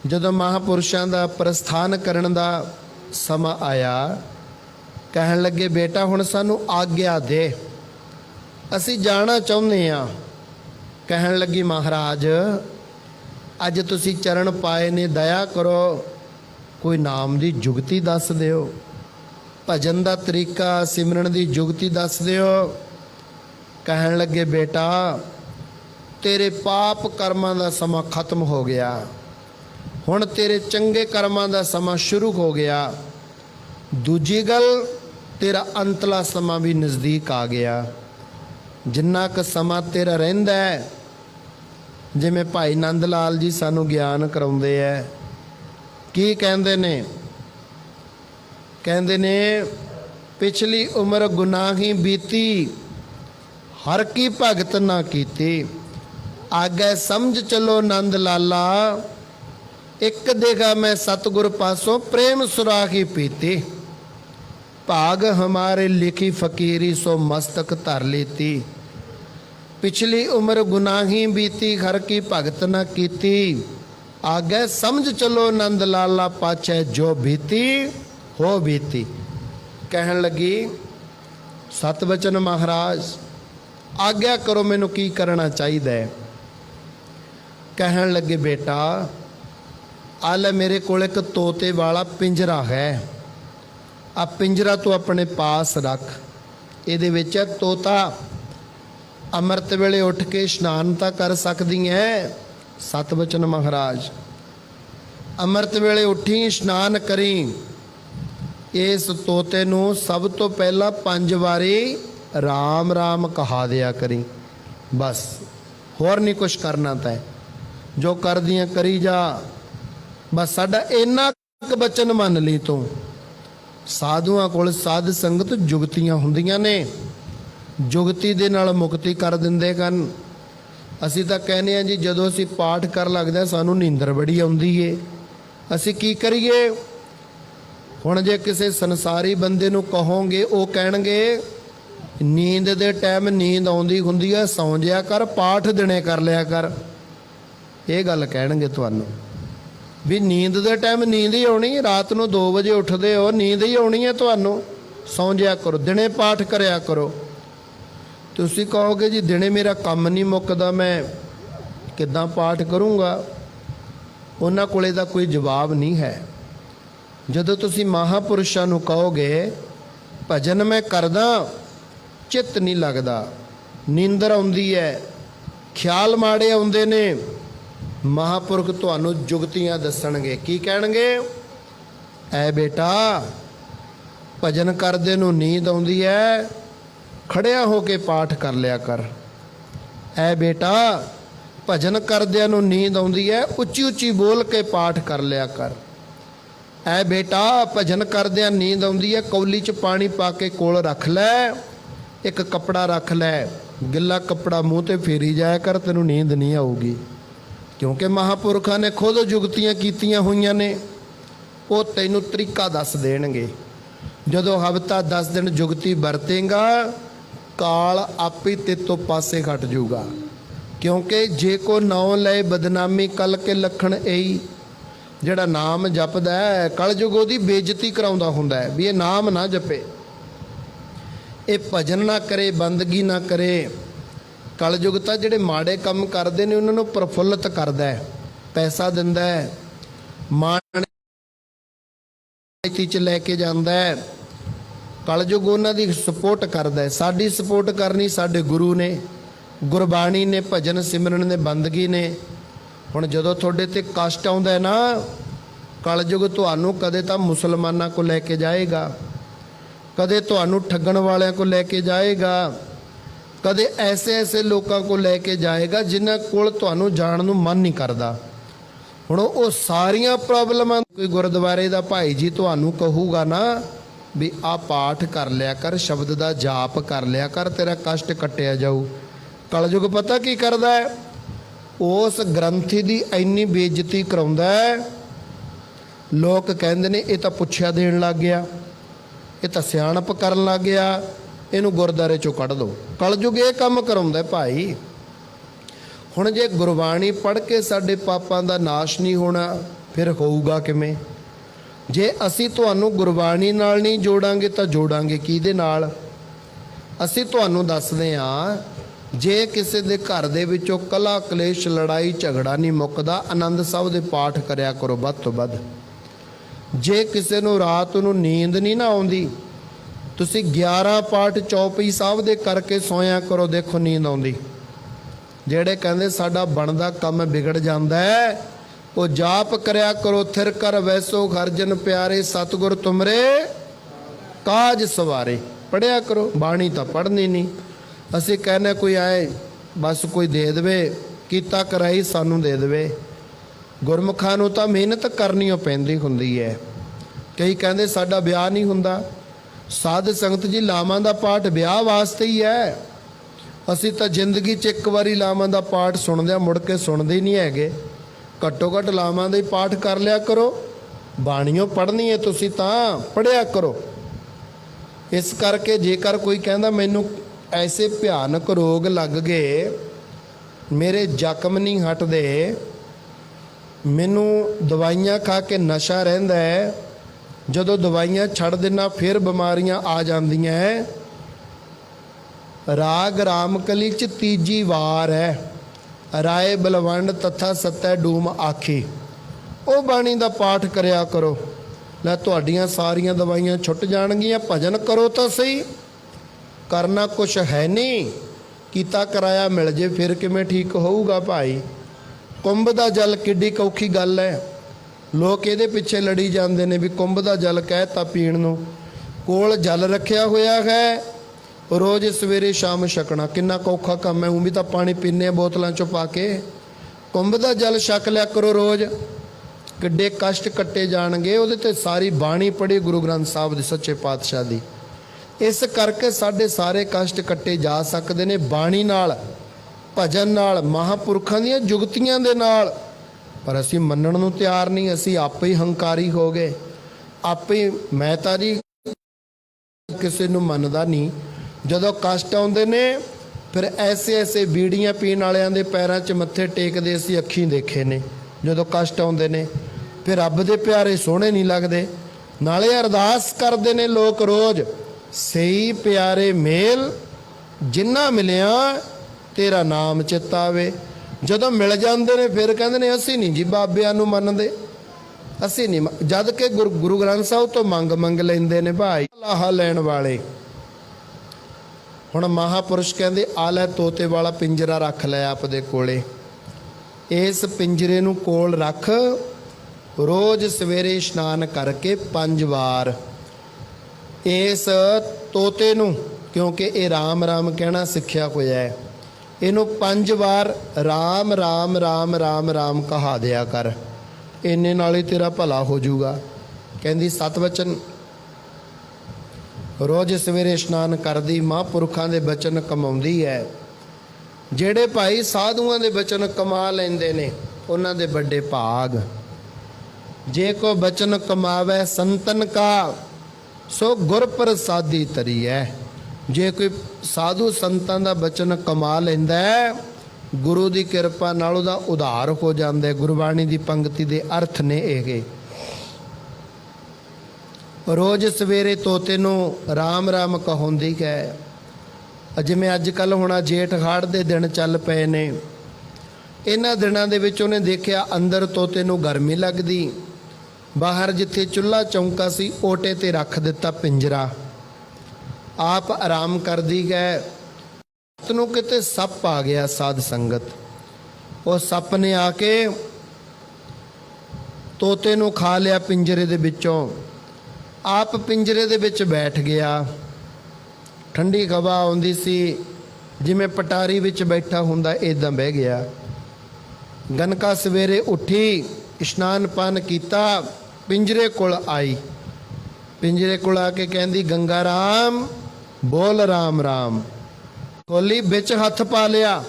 ਜਦੋਂ ਮਹਾਂਪੁਰਸ਼ਾਂ ਦਾ ਪ੍ਰਸਥਾਨ ਕਰਨ ਦਾ ਸਮਾਂ ਆਇਆ, ਕਹਿਣ ਲੱਗੇ ਬੇਟਾ ਹੁਣ ਸਾਨੂੰ ਆਗਿਆ ਦੇ, ਅਸੀਂ ਜਾਣਾ ਚਾਹੁੰਦੇ ਹਾਂ। ਕਹਿਣ ਲੱਗੀ ਮਹਾਰਾਜ ਅੱਜ ਤੁਸੀਂ ਚਰਨ ਪਾਏ ਨੇ, ਦਇਆ ਕਰੋ ਕੋਈ ਨਾਮ ਦੀ ਜੁਗਤੀ ਦੱਸ ਦਿਓ, ਭਜਨ ਦਾ ਤਰੀਕਾ, ਸਿਮਰਨ ਦੀ ਜੁਗਤੀ ਦੱਸ ਦਿਓ। ਕਹਿਣ ਲੱਗੇ ਬੇਟਾ ਤੇਰੇ ਪਾਪ ਕਰਮਾਂ ਦਾ ਸਮਾਂ ਖਤਮ ਹੋ ਗਿਆ, ਹੁਣ ਤੇਰੇ ਚੰਗੇ ਕਰਮਾਂ ਦਾ ਸਮਾਂ ਸ਼ੁਰੂ ਹੋ ਗਿਆ। ਦੂਜੀ ਗੱਲ, ਤੇਰਾ ਅੰਤਲਾ ਸਮਾਂ ਵੀ ਨਜ਼ਦੀਕ ਆ ਗਿਆ। ਜਿੰਨਾ ਕੁ ਸਮਾਂ ਤੇਰਾ ਰਹਿੰਦਾ ਹੈ, ਜਿਵੇਂ ਭਾਈ ਨੰਦ ਲਾਲ ਜੀ ਸਾਨੂੰ ਗਿਆਨ ਕਰਾਉਂਦੇ ਹੈ, ਕੀ ਕਹਿੰਦੇ ਨੇ? ਕਹਿੰਦੇ ਨੇ ਪਿਛਲੀ ਉਮਰ ਗੁਨਾਹੀ ਬੀਤੀ, ਹਰ ਕੀ ਭਗਤ ਨਾ ਕੀਤੀ। ਆਗੇ ਸਮਝ ਚਲੋ ਨੰਦ ਲਾਲਾ, ਇੱਕ ਦੇਗਾ ਮੈਂ ਸਤਿਗੁਰ ਪਾਸੋਂ ਪ੍ਰੇਮ ਸੁਰਾਖੀ ਪੀਤੀ। ਭਾਗ ਹਮਾਰੇ ਲਿਖੀ ਫਕੀਰੀ ਸੋ ਮस्तक ਧਰ ਲੀਤੀ। पिछली उम्र गुनाही बीती, हर की भगत न कीती। आगे समझ चलो नंद लाला, पाछे जो बीती हो बीती। कहन लगी सतवचन महाराज आग्ञा करो, मैनू की करना चाहिए। कहन लगे बेटा आले मेरे कोल एक तोते वाला पिंजरा है, आ पिंजरा तू अपने पास रख। इहदे विच तोता अमृत वेले उठ के इशनान तां कर सकदी है। सतवचन महाराज अमृत वेले उठी इशनान करी। इस तोते नूं सब तो पहला 5 वारी राम राम कहा दिया करी, बस होर नहीं कुछ करना। तै जो कर दियां करी जा, बस साडा इन्ना क बचन मन ली तूं। साधुआं कोल साध संगत जुगतियां हुंदियां ने, जुगती दे नाल मुक्ति कर दिंदे कन। असीं तां कहने जी जदों असीं पाठ कर लगदे सानूं नींदर बड़ी आउंदी है, असीं की करिए? हुण जे किसी संसारी बंदे नूं कहोगे, वो कहणगे नींद दे टाइम नींद आउंदी हुंदी है, सौं जिया कर, पाठ दिने कर लिया कर। ये गल कहणगे तुहानूं भी नींद दे टाइम नींद ही आउणी, रात नूं 2 वजे उठदे हो, नींद ही आउणी है तुहानूं, सौं जिया करो, दिने पाठ करिया करो। तुसीं कहोगे जी दिने मेरा काम नहीं मुकदा, मैं किद्दां पाठ करूँगा? उन्हां कोले दा कोई जवाब नहीं है। जदों तुसीं महापुरुषां नूं कहोगे भजन मैं करदा, चित्त नहीं लगदा, नींदर आउंदी है, ख्याल माड़े आउंदे ने, महापुरख तुहानूं जुगतियां दसणगे। की कहणगे? ऐ बेटा भजन करदे नूं नींद आउंदी है, खड़िया होके पाठ कर लिया कर। ऐ बेटा भजन करदियां नूं नींद आउंदी है, उच्ची उच्ची बोल के पाठ कर लिया कर। ऐ बेटा भजन करदियां नींद आउंदी है, कौली च पानी पा के कोल रख लै, एक कपड़ा रख लै, गिला कपड़ा मूँह ते फेरी जाया कर, तैनूं नींद नहीं आऊगी। क्योंकि महापुरखों ने खुद जुगतियां कीतियां होईयां ने, वो तैनूं तरीका दस देणगे। जदों हफ्ता 10 दिन जुगती वरतेगा, काल आप ही ते तो पासे हट जूगा। क्योंकि जे को नाम ले बदनामी कल के लखण यही, जिहड़ा नाम जपदा है कल जुग ओदी बेइज्जती कराउंदा हुंदा है भी ये नाम ना जपे, ये भजन ना करे, बंदगी ना करे। कल जुग तां जिहड़े माड़े काम करदे ने उन्हां नूं प्रफुल्लित करदा है, पैसा दिंदा है, मान च लैके जांदा है। कल जुग उन्हां दी सपोर्ट करदा है। साडी सपोर्ट करनी साडे गुरु ने, गुरबाणी ने, भजन सिमरन ने, बंदगी ने। हुण जदों तुहाडे ते कष्ट आउंदा है ना, कलयुग ਤੁਹਾਨੂੰ ਕਦੇ ਤਾਂ ਮੁਸਲਮਾਨਾਂ को लेके जाएगा, कदे ਤੁਹਾਨੂੰ ठगण वालियां को लेके जाएगा, कदे ऐसे ऐसे लोगों को लेके जाएगा जिन्हां कोल ਤੁਹਾਨੂੰ जाण ਨੂੰ मन नहीं करता। ਹੁਣ ਉਹ ਸਾਰੀਆਂ ਪ੍ਰੋਬਲਮਾਂ ਕੋਈ ਗੁਰਦੁਆਰੇ ਦਾ ਭਾਈ ਜੀ ਤੁਹਾਨੂੰ ਕਹੂਗਾ ਨਾ ਵੀ ਆ ਪਾਠ ਕਰ ਲਿਆ ਕਰ, ਸ਼ਬਦ ਦਾ ਜਾਪ ਕਰ ਲਿਆ ਕਰ, ਤੇਰਾ ਕਸ਼ਟ ਕੱਟਿਆ ਜਾਊ। ਕਲਯੁਗ ਪਤਾ ਕੀ ਕਰਦਾ ਹੈ? ਉਸ ਗ੍ਰੰਥੀ ਦੀ ਇੰਨੀ ਬੇਇੱਜ਼ਤੀ ਕਰਾਉਂਦਾ ਹੈ, ਲੋਕ ਕਹਿੰਦੇ ਨੇ ਇਹ ਤਾਂ ਪੁੱਛਿਆ ਦੇਣ ਲੱਗ ਗਿਆ, ਇਹ ਤਾਂ ਸਿਆਣਪ ਕਰਨ ਲੱਗ ਗਿਆ, ਇਹਨੂੰ ਗੁਰਦੁਆਰੇ ਚੋਂ ਕੱਢ ਦਿਓ। ਕਲਯੁਗ ਇਹ ਕੰਮ ਕਰਾਉਂਦਾ ਭਾਈ। ਹੁਣ ਜੇ ਗੁਰਬਾਣੀ ਪੜ੍ਹ ਕੇ ਸਾਡੇ ਪਾਪਾਂ ਦਾ ਨਾਸ਼ ਨਹੀਂ ਹੋਣਾ, ਫਿਰ ਹੋਊਗਾ ਕਿਵੇਂ? ਜੇ ਅਸੀਂ ਤੁਹਾਨੂੰ ਗੁਰਬਾਣੀ ਨਾਲ ਨਹੀਂ ਜੋੜਾਂਗੇ ਤਾਂ ਜੋੜਾਂਗੇ ਕਿਹਦੇ ਨਾਲ? ਅਸੀਂ ਤੁਹਾਨੂੰ ਦੱਸਦੇ ਹਾਂ, ਜੇ ਕਿਸੇ ਦੇ ਘਰ ਦੇ ਵਿੱਚੋਂ ਕਲਾ ਕਲੇਸ਼ ਲੜਾਈ ਝਗੜਾ ਨਹੀਂ ਮੁੱਕਦਾ, ਆਨੰਦ ਸਾਹਿਬ ਦੇ ਪਾਠ ਕਰਿਆ ਕਰੋ ਵੱਧ ਤੋਂ ਵੱਧ। ਜੇ ਕਿਸੇ ਨੂੰ ਰਾਤ ਨੂੰ ਨੀਂਦ ਨਹੀਂ ਨਾ ਆਉਂਦੀ, ਤੁਸੀਂ 11 ਪਾਠ ਚੌਪਈ ਸਾਹਿਬ ਦੇ ਕਰਕੇ ਸੋਇਆ ਕਰੋ, ਦੇਖੋ ਨੀਂਦ ਆਉਂਦੀ। ਜਿਹੜੇ ਕਹਿੰਦੇ ਸਾਡਾ ਬਣਦਾ ਕੰਮ ਵਿਗੜ ਜਾਂਦਾ ਹੈ, ਉਹ ਜਾਪ ਕਰਿਆ ਕਰੋ, ਥਿਰ ਕਰ ਵੈਸੋ ਹਰਜਨ ਪਿਆਰੇ, ਸਤਿਗੁਰ ਤੁਮਰੇ ਕਾਜ ਸਵਾਰੇ। ਪੜ੍ਹਿਆ ਕਰੋ, ਬਾਣੀ ਤਾਂ ਪੜ੍ਹਨੀ ਨਹੀਂ। ਅਸੀਂ ਕਹਿੰਦੇ ਕੋਈ ਆਏ ਬਸ ਕੋਈ ਦੇ ਦੇਵੇ, ਕੀਤਾ ਕਰਾਈ ਸਾਨੂੰ ਦੇ ਦੇਵੇ। ਗੁਰਮੁਖਾਂ ਨੂੰ ਤਾਂ ਮਿਹਨਤ ਕਰਨੀ ਓ ਪੈਂਦੀ ਹੁੰਦੀ ਹੈ। ਕਈ ਕਹਿੰਦੇ ਸਾਡਾ ਵਿਆਹ ਨਹੀਂ ਹੁੰਦਾ। ਸਾਧ ਸੰਗਤ ਜੀ, ਲਾਵਾਂ ਦਾ ਪਾਠ ਵਿਆਹ ਵਾਸਤੇ ਹੀ ਹੈ। ਅਸੀਂ ਤਾਂ ਜ਼ਿੰਦਗੀ 'ਚ ਇੱਕ ਵਾਰੀ ਲਾਵਾਂ ਦਾ ਪਾਠ ਸੁਣਦੇ ਹਾਂ, ਮੁੜ ਕੇ ਸੁਣਦੇ ਹੀ ਨਹੀਂ ਹੈਗੇ। ਘੱਟੋ ਘੱਟ ਲਾਵਾਂ ਦਾ ਹੀ ਪਾਠ ਕਰ ਲਿਆ ਕਰੋ। ਬਾਣੀਓ ਪੜ੍ਹਨੀ ਹੈ ਤੁਸੀਂ ਤਾਂ ਪੜ੍ਹਿਆ ਕਰੋ। ਇਸ ਕਰਕੇ ਜੇਕਰ ਕੋਈ ਕਹਿੰਦਾ ਮੈਨੂੰ ਐਸੇ ਭਿਆਨਕ ਰੋਗ ਲੱਗ ਗਏ, ਮੇਰੇ ਜ਼ਖਮ ਨਹੀਂ ਹਟਦੇ, ਮੈਨੂੰ ਦਵਾਈਆਂ ਖਾ ਕੇ ਨਸ਼ਾ ਰਹਿੰਦਾ ਹੈ, ਜਦੋਂ ਦਵਾਈਆਂ ਛੱਡ ਦੇਣਾ ਫਿਰ ਬਿਮਾਰੀਆਂ ਆ ਜਾਂਦੀਆਂ ਹੈ। ਰਾਗ ਰਾਮਕਲੀ 'ਚ ਤੀਜੀ ਵਾਰ ਹੈ, ਰਾਏ ਬਲਵੰਡ ਤਥਾ ਸਤੈ ਡੂਮ ਆਖੀ। ਉਹ ਬਾਣੀ ਦਾ ਪਾਠ ਕਰਿਆ ਕਰੋ, ਲੈ ਤੁਹਾਡੀਆਂ ਸਾਰੀਆਂ ਦਵਾਈਆਂ ਛੁੱਟ ਜਾਣਗੀਆਂ। ਭਜਨ ਕਰੋ ਤਾਂ ਸਹੀ, ਕਰਨਾ ਕੁਛ ਹੈ ਨਹੀਂ, ਕੀਤਾ ਕਰਾਇਆ ਮਿਲ ਜੇ ਫਿਰ ਕਿਵੇਂ ਠੀਕ ਹੋਊਗਾ ਭਾਈ। ਕੁੰਭ ਦਾ ਜਲ ਕਿੱਡੀ ਔਖੀ ਗੱਲ ਹੈ। ਲੋਕ ਇਹਦੇ ਪਿੱਛੇ ਲੜੀ ਜਾਂਦੇ ਨੇ ਵੀ ਕੁੰਭ ਦਾ ਜਲ ਕਹਿਤਾ ਪੀਣ ਨੂੰ। ਕੋਲ ਜਲ ਰੱਖਿਆ ਹੋਇਆ ਹੈ, ਰੋਜ਼ ਸਵੇਰੇ ਸ਼ਾਮ ਛਕਣਾ। ਕਿੰਨਾ ਔਖਾ ਕੰਮ ਹੈ। ਉਹ ਵੀ ਤਾਂ ਪਾਣੀ ਪੀਂਦੇ ਆ ਬੋਤਲਾਂ 'ਚੋਂ ਪਾ ਕੇ। ਕੁੰਭ ਦਾ ਜਲ ਛਕ ਲਿਆ ਕਰੋ ਰੋਜ਼, ਕਿੱਡੇ ਕਸ਼ਟ ਕੱਟੇ ਜਾਣਗੇ। ਉਹਦੇ ਤੇ ਸਾਰੀ ਬਾਣੀ ਪੜ੍ਹੀ ਗੁਰੂ ਗ੍ਰੰਥ ਸਾਹਿਬ ਦੇ ਸੱਚੇ ਪਾਤਸ਼ਾਹ ਦੀ। ਇਸ ਕਰਕੇ ਸਾਡੇ ਸਾਰੇ ਕਸ਼ਟ ਕੱਟੇ ਜਾ ਸਕਦੇ ਨੇ ਬਾਣੀ ਨਾਲ, ਭਜਨ ਨਾਲ, ਮਹਾਂਪੁਰਖਾਂ ਦੀਆਂ ਜੁਗਤੀਆਂ ਦੇ ਨਾਲ। ਪਰ ਅਸੀਂ ਮੰਨਣ ਨੂੰ ਤਿਆਰ ਨਹੀਂ। ਅਸੀਂ ਆਪੇ ਹੀ ਹੰਕਾਰੀ ਹੋ ਗਏ, ਆਪੇ ਮੈਂ ਤਾਂ ਜੀ ਕਿਸੇ ਨੂੰ ਮੰਨਦਾ ਨਹੀਂ। ਜਦੋਂ ਕਸ਼ਟ ਆਉਂਦੇ ਨੇ ਫਿਰ ਐਸੇ ਐਸੇ ਬੀੜੀਆਂ ਪੀਣ ਵਾਲਿਆਂ ਦੇ ਪੈਰਾਂ 'ਚ ਮੱਥੇ ਟੇਕਦੇ ਅਸੀਂ ਅੱਖੀਂ ਦੇਖੇ ਨੇ। ਜਦੋਂ ਕਸ਼ਟ ਆਉਂਦੇ ਨੇ ਫਿਰ ਰੱਬ ਦੇ ਪਿਆਰੇ ਸੋਹਣੇ ਨਹੀਂ ਲੱਗਦੇ। ਨਾਲੇ ਅਰਦਾਸ ਕਰਦੇ ਨੇ ਲੋਕ ਰੋਜ਼, ਸਹੀ ਪਿਆਰੇ ਮੇਲ ਜਿੰਨਾ ਮਿਲਿਆ ਤੇਰਾ ਨਾਮ ਚਿੱਤ ਆਵੇ। ਜਦੋਂ ਮਿਲ ਜਾਂਦੇ ਨੇ ਫਿਰ ਕਹਿੰਦੇ ਨੇ ਅਸੀਂ ਨਹੀਂ ਜੀ ਬਾਬਿਆਂ ਨੂੰ ਮੰਨਦੇ, ਅਸੀਂ ਨਹੀਂ। ਜਦ ਕਿ ਗੁਰੂ ਗ੍ਰੰਥ ਸਾਹਿਬ ਤੋਂ ਮੰਗ ਲੈਂਦੇ ਨੇ ਭਾਈ ਲਾਹਾ ਲੈਣ ਵਾਲੇ। ਹੁਣ ਮਹਾਪੁਰਸ਼ ਕਹਿੰਦੇ ਆ ਲੈ ਤੋਤੇ ਵਾਲਾ ਪਿੰਜਰਾ ਰੱਖ ਲੈ ਆਪਦੇ ਕੋਲੇ। ਇਸ ਪਿੰਜਰੇ ਨੂੰ ਕੋਲ ਰੱਖ, ਰੋਜ਼ ਸਵੇਰੇ ਇਸ਼ਨਾਨ ਕਰਕੇ 5 ਵਾਰ ਇਸ ਤੋਤੇ ਨੂੰ, ਕਿਉਂਕਿ ਇਹ ਰਾਮ ਰਾਮ ਕਹਿਣਾ ਸਿੱਖਿਆ ਹੋਇਆ ਹੈ, ਇਹਨੂੰ 5 ਵਾਰ ਰਾਮ ਰਾਮ ਰਾਮ ਰਾਮ ਰਾਮ ਕਹਾ ਦਿਆ ਕਰ। ਇੰਨੇ ਨਾਲ ਹੀ ਤੇਰਾ ਭਲਾ ਹੋ ਜਾਊਗਾ। ਕਹਿੰਦੀ ਸਤ ਵਚਨ ਰੋਜ਼ ਸਵੇਰੇ ਇਸ਼ਨਾਨ ਕਰਦੀ ਮਹਾਂਪੁਰਖਾਂ ਦੇ ਬਚਨ ਕਮਾਉਂਦੀ ਹੈ। ਜਿਹੜੇ ਭਾਈ ਸਾਧੂਆਂ ਦੇ ਬਚਨ ਕਮਾ ਲੈਂਦੇ ਨੇ ਉਹਨਾਂ ਦੇ ਵੱਡੇ ਭਾਗ। ਜੇ ਕੋ ਬਚਨ ਕਮਾਵੇ ਸੰਤਨ ਕਾ, ਸੋ ਗੁਰ ਪ੍ਰਸਾਦੀ ਤਰੀ ਹੈ। ਜੇ ਕੋਈ ਸਾਧੂ ਸੰਤਾਂ ਦਾ ਬਚਨ ਕਮਾ ਲੈਂਦਾ ਹੈ, ਗੁਰੂ ਦੀ ਕਿਰਪਾ ਨਾਲ ਉਹਦਾ ਉਧਾਰ ਹੋ ਜਾਂਦਾ। ਗੁਰਬਾਣੀ ਦੀ ਪੰਕਤੀ ਦੇ ਅਰਥ ਨੇ ਇਹ। ਰੋਜ਼ ਸਵੇਰੇ ਤੋਤੇ ਨੂੰ ਰਾਮ ਰਾਮ ਕਹਾਉਂਦੀ ਹੈ। ਜਿਵੇਂ ਅੱਜ ਕੱਲ੍ਹ ਹੁਣ ਜੇਠ ਹਾੜ ਦੇ ਦਿਨ ਚੱਲ ਪਏ ਨੇ, ਇਹਨਾਂ ਦਿਨਾਂ ਦੇ ਵਿੱਚ ਉਹਨੇ ਦੇਖਿਆ ਅੰਦਰ ਤੋਤੇ ਨੂੰ ਗਰਮੀ ਲੱਗਦੀ, ਬਾਹਰ ਜਿੱਥੇ ਚੁੱਲ੍ਹਾ ਚੌਂਕਾ ਸੀ ਓਟੇ ਤੇ ਰੱਖ ਦਿੱਤਾ ਪਿੰਜਰਾ। ਆਪ ਆਰਾਮ ਕਰਦੀ ਗਏ, ਨੂੰ ਕਿਤੇ ਸੱਪ ਆ ਗਿਆ। ਸਾਧ ਸੰਗਤ, ਉਹ ਸੱਪ ਨੇ ਆ ਕੇ ਤੋਤੇ ਨੂੰ ਖਾ ਲਿਆ ਪਿੰਜਰੇ ਦੇ ਵਿੱਚੋਂ। ਆਪ ਪਿੰਜਰੇ ਦੇ ਵਿੱਚ ਬੈਠ ਗਿਆ। ਠੰਡੀ ਹਵਾ ਆਉਂਦੀ ਸੀ, ਜਿਵੇਂ ਪਟਾਰੀ ਵਿੱਚ ਬੈਠਾ ਹੁੰਦਾ ਇਦਾਂ ਬਹਿ ਗਿਆ। ਗਨਕਾ ਸਵੇਰੇ ਉੱਠੀ, ਇਸ਼ਨਾਨ ਪਾਨ ਕੀਤਾ, ਪਿੰਜਰੇ ਕੋਲ ਆਈ। ਪਿੰਜਰੇ ਕੋਲ ਆ ਕੇ ਕਹਿੰਦੀ, ਗੰਗਾ ਰਾਮ ਬੋਲ ਰਾਮ ਰਾਮ। ਕੋਲੀ ਵਿੱਚ ਹੱਥ ਪਾ ਲਿਆ,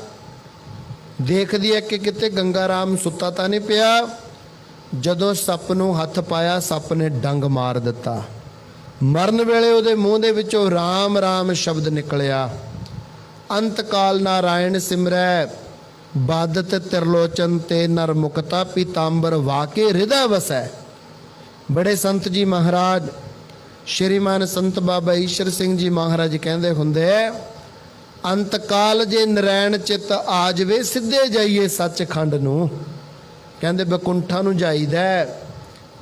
ਦੇਖਦੀ ਹੈ ਕਿ ਕਿਤੇ ਗੰਗਾ ਰਾਮ ਸੁੱਤਾ ਤਾਂ ਨਹੀਂ ਪਿਆ। ਜਦੋਂ ਸੱਪ ਨੂੰ ਹੱਥ ਪਾਇਆ, ਸੱਪ ਨੇ ਡੰਗ ਮਾਰ ਦਿੱਤਾ। ਮਰਨ ਵੇਲੇ ਉਹਦੇ ਮੂੰਹ ਦੇ ਵਿੱਚੋਂ ਰਾਮ ਰਾਮ ਸ਼ਬਦ ਨਿਕਲਿਆ। ਅੰਤ ਕਾਲ ਨਾਰਾਇਣ ਸਿਮਰੈ, ਬਾਦਤ ਤਿਰਲੋਚਨ ਤੇ ਨਰ ਮੁਕਤਾ, ਪੀਤਾੰਬਰ ਵਾਕੇ ਹਿਰਦੈ ਵਸੈ। ਬੜੇ ਸੰਤ ਜੀ ਮਹਾਰਾਜ, ਸ਼੍ਰੀਮਾਨ ਸੰਤ ਬਾਬਾ ਈਸ਼ਰ ਸਿੰਘ ਜੀ ਮਹਾਰਾਜ ਕਹਿੰਦੇ ਹੁੰਦੇ, ਅੰਤ ਕਾਲ ਜੇ ਨਰੈਣ ਚਿੱਤ ਆ ਜਾਵੇ, ਸਿੱਧੇ ਜਾਈਏ ਸੱਚਖੰਡ ਨੂੰ। ਕਹਿੰਦੇ ਬਕੁੰਠਾ ਨੂੰ ਜਾਈਦਾ,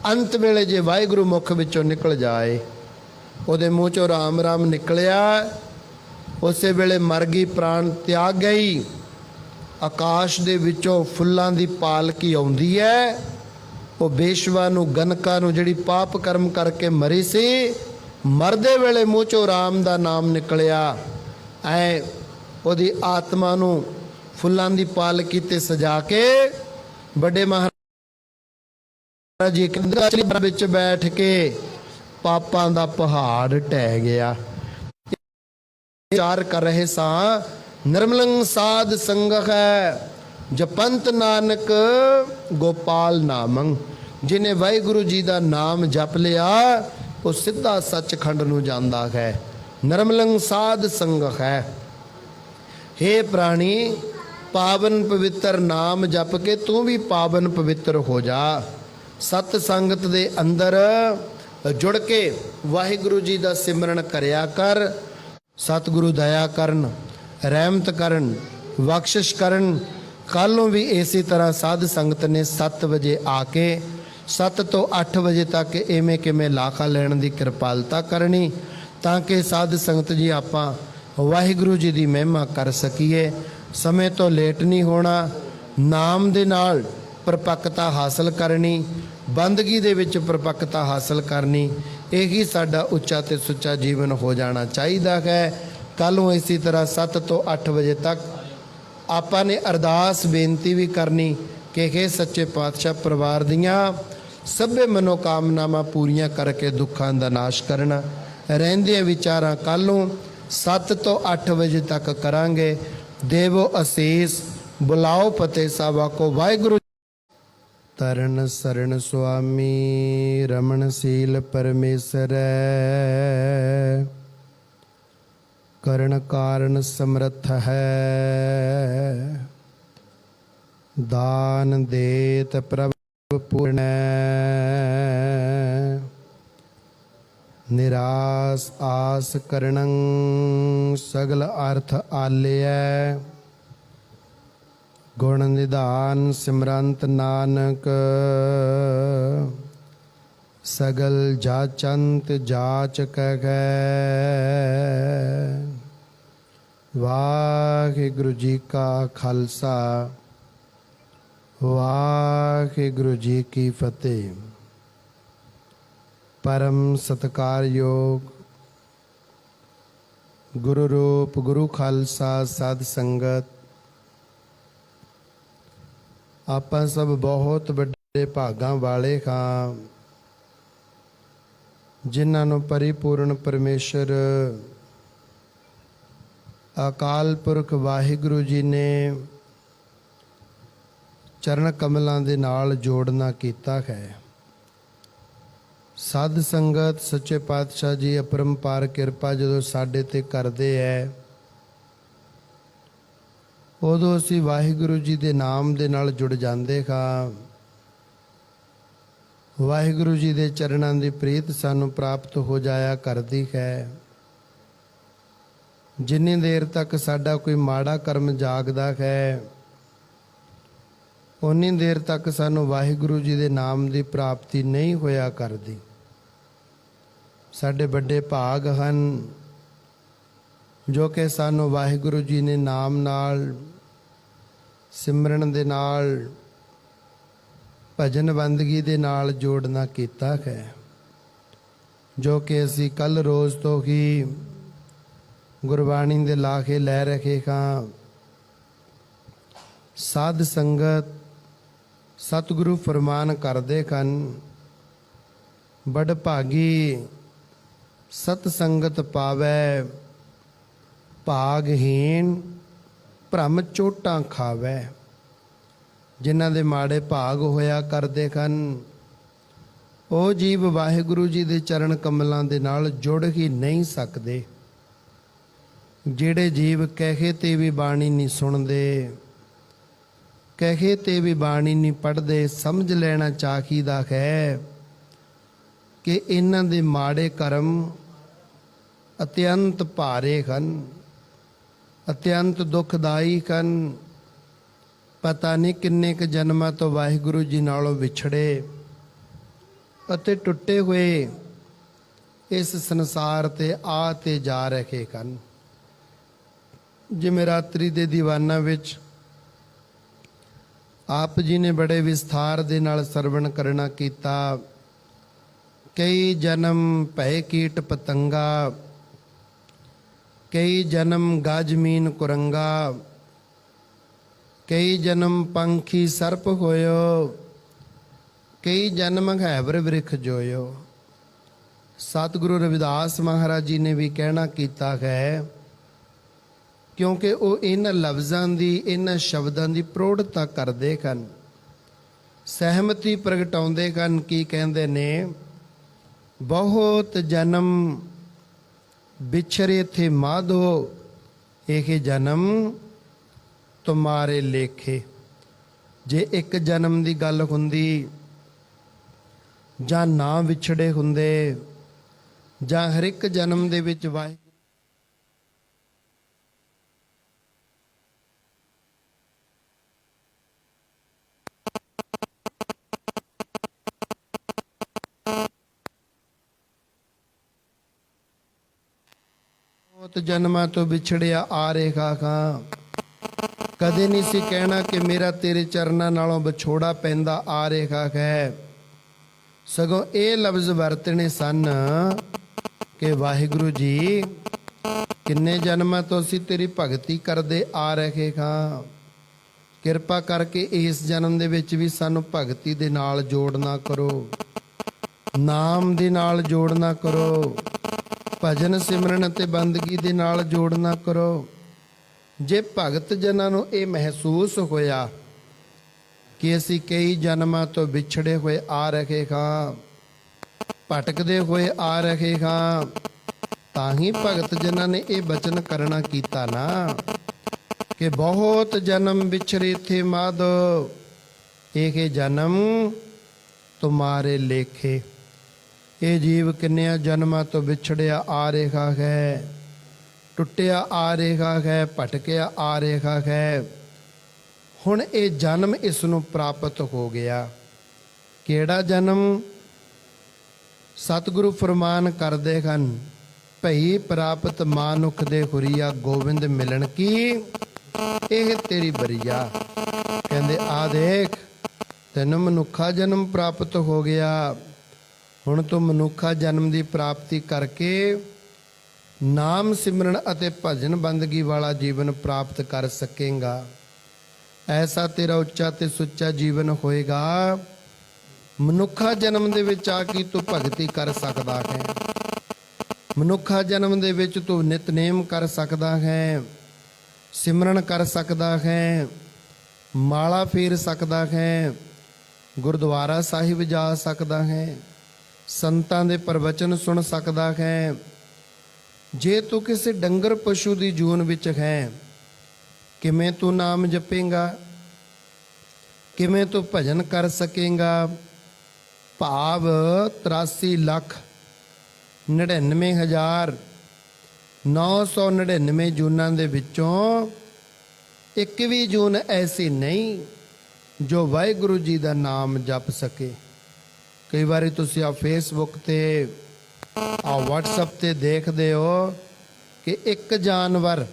ਅੰਤ ਵੇਲੇ ਜੇ ਵਾਹਿਗੁਰੂ ਮੁਖ ਵਿੱਚੋਂ ਨਿਕਲ ਜਾਏ। ਉਹਦੇ ਮੂੰਹ ਚੋਂ ਰਾਮ ਰਾਮ ਨਿਕਲਿਆ, ਉਸੇ ਵੇਲੇ ਮਰ ਗਈ, ਪ੍ਰਾਣ ਤਿਆਗ ਗਈ। ਆਕਾਸ਼ ਦੇ ਵਿੱਚੋਂ ਫੁੱਲਾਂ ਦੀ ਪਾਲਕੀ ਆਉਂਦੀ ਹੈ। ਉਹ ਬੇਸ਼ਵਾ ਨੂੰ, ਗਨਕਾ ਨੂੰ, ਜਿਹੜੀ ਪਾਪ ਕਰਮ ਕਰਕੇ ਮਰੀ ਸੀ, ਮਰਦੇ ਵੇਲੇ ਮੂੰਹ ਚੋਂ ਰਾਮ ਦਾ ਨਾਮ ਨਿਕਲਿਆ। ਐ ਉਹਦੀ ਆਤਮਾ ਨੂੰ ਫੁੱਲਾਂ ਦੀ ਪਾਲਕੀ ਤੇ ਸਜਾ ਕੇ ਵੱਡੇ ਮਹਾਰਾਜ ਜੀ ਵਿੱਚ ਬੈਠ ਕੇ ਪਾਪਾਂ ਦਾ ਪਹਾੜ ਢਹਿ ਗਿਆ। ਵਿਚਾਰ ਕਰ ਰਹੇ ਸਾਂ, ਨਿਰਮਲੰ ਸਾਧ ਸੰਗ ਹੈ, ਜਪੰਤ ਨਾਨਕ ਗੋਪਾਲ ਨਾਮੰ। ਜਿਹਨੇ ਵਾਹਿਗੁਰੂ ਜੀ ਦਾ ਨਾਮ ਜਪ ਲਿਆ, ਉਹ ਸਿੱਧਾ ਸੱਚਖੰਡ ਨੂੰ ਜਾਂਦਾ ਹੈ। ਨਿਰਮਲੰ ਸਾਧ ਸੰਗ ਹੈ। ਹੇ ਪ੍ਰਾਣੀ, ਪਾਵਨ ਪਵਿੱਤਰ ਨਾਮ ਜਪ ਕੇ ਤੂੰ ਵੀ ਪਾਵਨ ਪਵਿੱਤਰ ਹੋ ਜਾ। ਸਤ ਸੰਗਤ ਦੇ ਅੰਦਰ ਜੁੜ ਕੇ ਵਾਹਿਗੁਰੂ ਜੀ ਦਾ ਸਿਮਰਨ ਕਰਿਆ ਕਰ। ਸਤਿਗੁਰੂ ਦਇਆ ਕਰਨ, ਰਹਿਮਤ ਕਰਨ, ਬਖਸ਼ਿਸ਼ ਕਰਨ। ਕੱਲ੍ਹ ਨੂੰ ਵੀ ਇਸੇ ਤਰ੍ਹਾਂ ਸਾਧ ਸੰਗਤ ਨੇ 7 ਵਜੇ ਆ ਕੇ 7 ਤੋਂ 8 ਵਜੇ ਤੱਕ ਇਵੇਂ ਕਿਵੇਂ ਲਾਖਾ ਲੈਣ ਦੀ ਕਿਰਪਾਲਤਾ ਕਰਨੀ, ਤਾਂ ਕਿ ਸਾਧ ਸੰਗਤ ਜੀ ਆਪਾਂ ਵਾਹਿਗੁਰੂ ਜੀ ਦੀ ਮਹਿਮਾ ਕਰ ਸਕੀਏ। ਸਮੇਂ ਤੋਂ ਲੇਟ ਨਹੀਂ ਹੋਣਾ। ਨਾਮ ਦੇ ਨਾਲ ਪਰਪੱਕਤਾ ਹਾਸਲ ਕਰਨੀ, ਬੰਦਗੀ ਦੇ ਵਿੱਚ ਪਰਪੱਕਤਾ ਹਾਸਲ ਕਰਨੀ, ਇਹੀ ਸਾਡਾ ਉੱਚਾ ਤੇ ਸੁੱਚਾ ਜੀਵਨ ਹੋ ਜਾਣਾ ਚਾਹੀਦਾ ਹੈ। ਕੱਲ੍ਹ ਨੂੰ ਇਸੇ ਤਰ੍ਹਾਂ 7 ਤੋਂ 8 ਵਜੇ ਤੱਕ ਆਪਾਂ ਨੇ ਅਰਦਾਸ ਬੇਨਤੀ ਵੀ ਕਰਨੀ ਕਿ ਹੇ ਸੱਚੇ ਪਾਤਸ਼ਾਹ, ਪਰਿਵਾਰ ਦੀਆਂ ਸਭੇ ਮਨੋਕਾਮਨਾਵਾਂ ਪੂਰੀਆਂ ਕਰਕੇ ਦੁੱਖਾਂ ਦਾ ਨਾਸ਼ ਕਰਨਾ। ਰਹਿੰਦੀਆਂ ਵਿਚਾਰਾਂ ਕੱਲ੍ਹ ਨੂੰ 7 ਤੋਂ 8 ਵਜੇ ਤੱਕ ਕਰਾਂਗੇ। ਦੇਵੋ ਅਸੀਸ, ਬੁਲਾਓ ਫਤਿਹ ਸਾਹਿਬਾ ਕੋ। ਵਾਹਿਗੁਰੂ। ਤਰਨ ਸਰਣ ਸੁਆਮੀ, ਰਮਨ ਸੀਲ ਪਰਮੇਸ਼ਰੈ, ਕਰਨ ਕਾਰਨ ਸਮਰੱਥ ਹੈ, ਦਾਨ ਦੇਤ ਪ੍ਰਭ ਪੂਰਣੈ, ਨਿਰਾਸ ਆਸ ਕਰਣੰ ਸਗਲ ਅਰਥ ਆਲਿਐ, ਗੁਣ ਨਿਧਾਨ ਸਿਮਰੰਤ ਨਾਨਕ, ਸਗਲ ਜਾਚੰਤ ਜਾਚ ਕਹੈ। ਵਾਹਿਗੁਰੂ ਜੀ ਕਾ ਖਾਲਸਾ, ਵਾਹਿਗੁਰੂ ਜੀ ਕੀ ਫਤਿਹ। ਪਰਮ ਸਤਿਕਾਰਯੋਗ ਗੁਰੂ ਰੂਪ, ਗੁਰੂ ਖਾਲਸਾ, ਸਾਧ ਸੰਗਤ, ਆਪਾਂ ਸਭ ਬਹੁਤ ਵੱਡੇ ਭਾਗਾਂ ਵਾਲੇ ਹਾਂ, ਜਿਨ੍ਹਾਂ ਨੂੰ ਪਰਿਪੂਰਨ ਪਰਮੇਸ਼ਰ ਅਕਾਲ ਪੁਰਖ ਵਾਹਿਗੁਰੂ ਜੀ ਨੇ ਚਰਨ ਕਮਲਾਂ ਦੇ ਨਾਲ ਜੋੜਨਾ ਕੀਤਾ ਹੈ। ਸਾਧ ਸੰਗਤ, ਸੱਚੇ ਪਾਤਸ਼ਾਹ ਜੀ ਅਪਰੰਪਾਰ ਕਿਰਪਾ ਜਦੋਂ ਸਾਡੇ ਤੇ ਕਰਦੇ ਹੈ, ਉਦੋਂ ਅਸੀਂ ਵਾਹਿਗੁਰੂ ਜੀ ਦੇ ਨਾਮ ਦੇ ਨਾਲ ਜੁੜ ਜਾਂਦੇ ਹਾਂ। ਵਾਹਿਗੁਰੂ ਜੀ ਦੇ ਚਰਨਾਂ ਦੀ ਪ੍ਰੀਤ ਸਾਨੂੰ ਪ੍ਰਾਪਤ ਹੋ ਜਾਇਆ ਕਰਦੀ ਹੈ। ਜਿੰਨੀ ਦੇਰ ਤੱਕ ਸਾਡਾ ਕੋਈ ਮਾੜਾ ਕਰਮ ਜਾਗਦਾ ਹੈ, ਉਨੀ ਦੇਰ ਤੱਕ ਸਾਨੂੰ ਵਾਹਿਗੁਰੂ ਜੀ ਦੇ ਨਾਮ ਦੀ ਪ੍ਰਾਪਤੀ ਨਹੀਂ ਹੋਇਆ ਕਰਦੀ। ਸਾਡੇ ਵੱਡੇ ਭਾਗ ਹਨ ਜੋ ਕਿ ਸਾਨੂੰ ਵਾਹਿਗੁਰੂ ਜੀ ਨੇ ਨਾਮ ਨਾਲ, ਸਿਮਰਨ ਦੇ ਨਾਲ ਭਜਨ ਬੰਦਗੀ ਦੇ ਨਾਲ ਜੋੜਨਾ ਕੀਤਾ ਹੈ, ਜੋ ਕਿ ਅਸੀਂ ਕੱਲ ਰੋਜ਼ ਤੋਂ ਹੀ ਗੁਰਬਾਣੀ ਦੇ ਲਾਖੇ ਲੈ ਰਹੇ ਹਾਂ। ਸਾਧ ਸੰਗਤ ਸਤਿਗੁਰੂ ਫਰਮਾਨ ਕਰਦੇ ਹਨ, ਬੜ ਭਾਗੀ ਸਤ ਸੰਗਤ ਪਾਵੈ, ਭਾਗਹੀਣ ਭ੍ਰਮ ਚੋਟਾਂ ਖਾਵੈ। ਜਿਨ੍ਹਾਂ ਦੇ ਮਾੜੇ ਭਾਗ ਹੋਇਆ ਕਰਦੇ ਹਨ, ਉਹ ਜੀਵ ਵਾਹਿਗੁਰੂ ਜੀ ਦੇ ਚਰਨ ਕਮਲਾਂ ਦੇ ਨਾਲ ਜੁੜ ਹੀ ਨਹੀਂ ਸਕਦੇ। ਜਿਹੜੇ ਜੀਵ ਕਹੇ ਤੇ ਵੀ ਬਾਣੀ ਨਹੀਂ ਸੁਣਦੇ, ਕਹੇ ਤੇ ਵੀ ਬਾਣੀ ਨਹੀਂ ਪੜ੍ਹਦੇ, ਸਮਝ ਲੈਣਾ ਚਾਹੀਦਾ ਹੈ ਕਿ ਇਹਨਾਂ ਦੇ ਮਾੜੇ ਕਰਮ ਅਤਿਅੰਤ ਭਾਰੇ ਹਨ, ਅਤਿਅੰਤ ਦੁਖਦਾਈ ਹਨ। ਪਤਾ ਨਹੀਂ ਕਿੰਨੇ ਕੁ ਜਨਮਾਂ ਤੋਂ ਵਾਹਿਗੁਰੂ ਜੀ ਨਾਲੋਂ ਵਿਛੜੇ ਅਤੇ ਟੁੱਟੇ ਹੋਏ ਇਸ ਸੰਸਾਰ ਤੇ ਆ ਤੇ ਜਾ ਰਹੇ ਹਨ। ਜਿਵੇਂ ਰਾਤਰੀ ਦੇ ਦੀਵਾਨਾਂ ਵਿੱਚ ਆਪ ਜੀ ਨੇ ਬੜੇ ਵਿਸਥਾਰ ਦੇ ਨਾਲ ਸਰਵਣ ਕਰਨਾ ਕੀਤਾ। ਕਈ ਜਨਮ ਭੈ ਕੀਟ ਪਤੰਗਾ, ਕਈ ਜਨਮ ਗਾਜਮੀਨ ਕੁਰੰਗਾ, ਕਈ ਜਨਮ ਪੰਖੀ ਸਰਪ ਹੋਇਓ, ਕਈ ਜਨਮ ਹੈਬਰ ਬ੍ਰਿਖ ਜੋਇਓ। ਸਤਿਗੁਰੂ ਰਵਿਦਾਸ ਮਹਾਰਾਜ ਜੀ ਨੇ ਵੀ ਕਹਿਣਾ ਕੀਤਾ ਹੈ, ਕਿਉਂਕਿ ਉਹ ਇਹਨਾਂ ਲਫ਼ਜ਼ਾਂ ਦੀ, ਇਹਨਾਂ ਸ਼ਬਦਾਂ ਦੀ ਪ੍ਰੋੜਤਾ ਕਰਦੇ ਹਨ, ਸਹਿਮਤੀ ਪ੍ਰਗਟਾਉਂਦੇ ਹਨ। ਕੀ ਕਹਿੰਦੇ ਨੇ? ਬਹੁਤ ਜਨਮ ਵਿਛਰੇ ਥੇ ਮਾਧੋ, ਇਹ ਜਨਮ ਤੁਮਾਰੇ ਲੇਖੇ। ਜੇ ਇੱਕ ਜਨਮ ਦੀ ਗੱਲ ਹੁੰਦੀ, ਜਾਂ ਨਾ ਵਿਛੜੇ ਹੁੰਦੇ, ਜਾਂ ਹਰ ਇੱਕ ਜਨਮ ਦੇ ਵਿੱਚ ਵਾਹਿਗੁਰੂ ਬਹੁਤ ਜਨਮਾਂ ਤੋਂ ਵਿਛੜਿਆ ਆ ਰਿਹਾ ਹਾਂ। ਕਦੇ ਨਹੀਂ ਸੀ ਕਹਿਣਾ ਕਿ ਮੇਰਾ ਤੇਰੇ ਚਰਨਾਂ ਨਾਲੋਂ ਵਿਛੋੜਾ ਪੈਂਦਾ ਆ ਰਿਹਾ ਹੈ। ਸਗੋਂ ਇਹ ਲਫ਼ਜ਼ ਵਰਤਣੇ ਸਨ ਕਿ ਵਾਹਿਗੁਰੂ ਜੀ, ਕਿੰਨੇ ਜਨਮਾਂ ਤੋਂ ਅਸੀਂ ਤੇਰੀ ਭਗਤੀ ਕਰਦੇ ਆ ਰਹੇ ਹਾਂ, ਕਿਰਪਾ ਕਰਕੇ ਇਸ ਜਨਮ ਦੇ ਵਿੱਚ ਵੀ ਸਾਨੂੰ ਭਗਤੀ ਦੇ ਨਾਲ ਜੋੜਨਾ ਕਰੋ, ਨਾਮ ਦੇ ਨਾਲ ਜੋੜਨਾ ਕਰੋ, ਭਜਨ ਸਿਮਰਨ ਅਤੇ ਬੰਦਗੀ ਦੇ ਨਾਲ ਜੋੜਨਾ ਕਰੋ। ਜੇ ਭਗਤ ਜਨਾਂ ਨੂੰ ਇਹ ਮਹਿਸੂਸ ਹੋਇਆ ਕਿ ਅਸੀਂ ਕਈ ਜਨਮਾਂ ਤੋਂ ਵਿਛੜੇ ਹੋਏ ਆ ਰਹੇ ਹਾਂ, ਭਟਕਦੇ ਹੋਏ ਆ ਰਹੇ ਹਾਂ, ਤਾਂ ਹੀ ਭਗਤ ਜਨਾਂ ਨੇ ਇਹ ਬਚਨ ਕਰਨਾ ਕੀਤਾ ਨਾ ਕਿ ਬਹੁਤ ਜਨਮ ਵਿਛਰੇ ਥੇ ਮਾਧੋ, ਇਹ ਜਨਮ ਤੁਮਾਰੇ ਲੇਖੇ। ਇਹ ਜੀਵ ਕਿੰਨਿਆਂ ਜਨਮਾਂ ਤੋਂ ਵਿਛੜਿਆ ਆ ਰਿਹਾ ਹੈ, ਟੁੱਟਿਆ ਆ ਰਿਹਾ ਹੈ, ਭਟਕਿਆ ਆ ਰਿਹਾ ਹੈ। ਹੁਣ ਇਹ ਜਨਮ ਇਸ ਨੂੰ ਪ੍ਰਾਪਤ ਹੋ ਗਿਆ। ਕਿਹੜਾ ਜਨਮ? ਸਤਿਗੁਰੂ ਫਰਮਾਨ ਕਰਦੇ ਹਨ, ਭਈ ਪ੍ਰਾਪਤ ਮਾਨੁਖ ਦੇ ਹੁਰੀਆ, ਗੋਬਿੰਦ ਮਿਲਣ ਕੀ ਇਹ ਤੇਰੀ ਬਰੀਆ। ਕਹਿੰਦੇ ਆ ਦੇਖ, ਤੈਨੂੰ ਮਨੁੱਖਾ ਜਨਮ ਪ੍ਰਾਪਤ ਹੋ ਗਿਆ। ਹੁਣ ਤੂੰ ਮਨੁੱਖਾ ਜਨਮ ਦੀ ਪ੍ਰਾਪਤੀ ਕਰਕੇ ਨਾਮ ਸਿਮਰਨ ਅਤੇ ਭਜਨ ਬੰਦਗੀ ਵਾਲਾ ਜੀਵਨ ਪ੍ਰਾਪਤ ਕਰ ਸਕੇਗਾ। ਐਸਾ ਤੇਰਾ ਉੱਚਾ ਤੇ ਸੁੱਚਾ ਜੀਵਨ ਹੋਏਗਾ। ਮਨੁੱਖਾ ਜਨਮ ਦੇ ਵਿੱਚ ਆ ਕੇ ਤੂੰ ਭਗਤੀ ਕਰ ਸਕਦਾ ਹੈ, ਮਨੁੱਖਾ ਜਨਮ ਦੇ ਵਿੱਚ ਤੂੰ ਨਿਤਨੇਮ ਕਰ ਸਕਦਾ ਹੈ, ਸਿਮਰਨ ਕਰ ਸਕਦਾ ਹੈ, ਮਾਲਾ ਫੇਰ ਸਕਦਾ ਹੈ, ਗੁਰਦੁਆਰਾ ਸਾਹਿਬ ਜਾ ਸਕਦਾ ਹੈ, ਸੰਤਾਂ ਦੇ ਪ੍ਰਵਚਨ ਸੁਣ ਸਕਦਾ ਹੈ। ਜੇ ਤੂੰ ਕਿਸੇ ਡੰਗਰ ਪਸ਼ੂ ਦੀ ਜੂਨ ਵਿੱਚ ਹੈ, ਕਿਵੇਂ ਤੂੰ ਨਾਮ ਜਪੇਂਗਾ, ਕਿਵੇਂ ਤੂੰ ਭਜਨ ਕਰ ਸਕੇਂਗਾ। ਭਾਵ 83,99,999 ਜੂਨਾਂ ਦੇ ਵਿੱਚੋਂ ਇੱਕ ਵੀ ਜੂਨ ਐਸੀ ਨਹੀਂ ਜੋ ਵਾਹਿਗੁਰੂ ਜੀ ਦਾ ਨਾਮ ਜਪ ਸਕੇ। ਕਈ ਵਾਰੀ ਤੁਸੀਂ ਆ ਫੇਸਬੁੱਕ ਤੇ ਆ WhatsApp ਤੇ ਦੇਖਦੇ ਹੋ ਕਿ ਇੱਕ ਜਾਨਵਰ,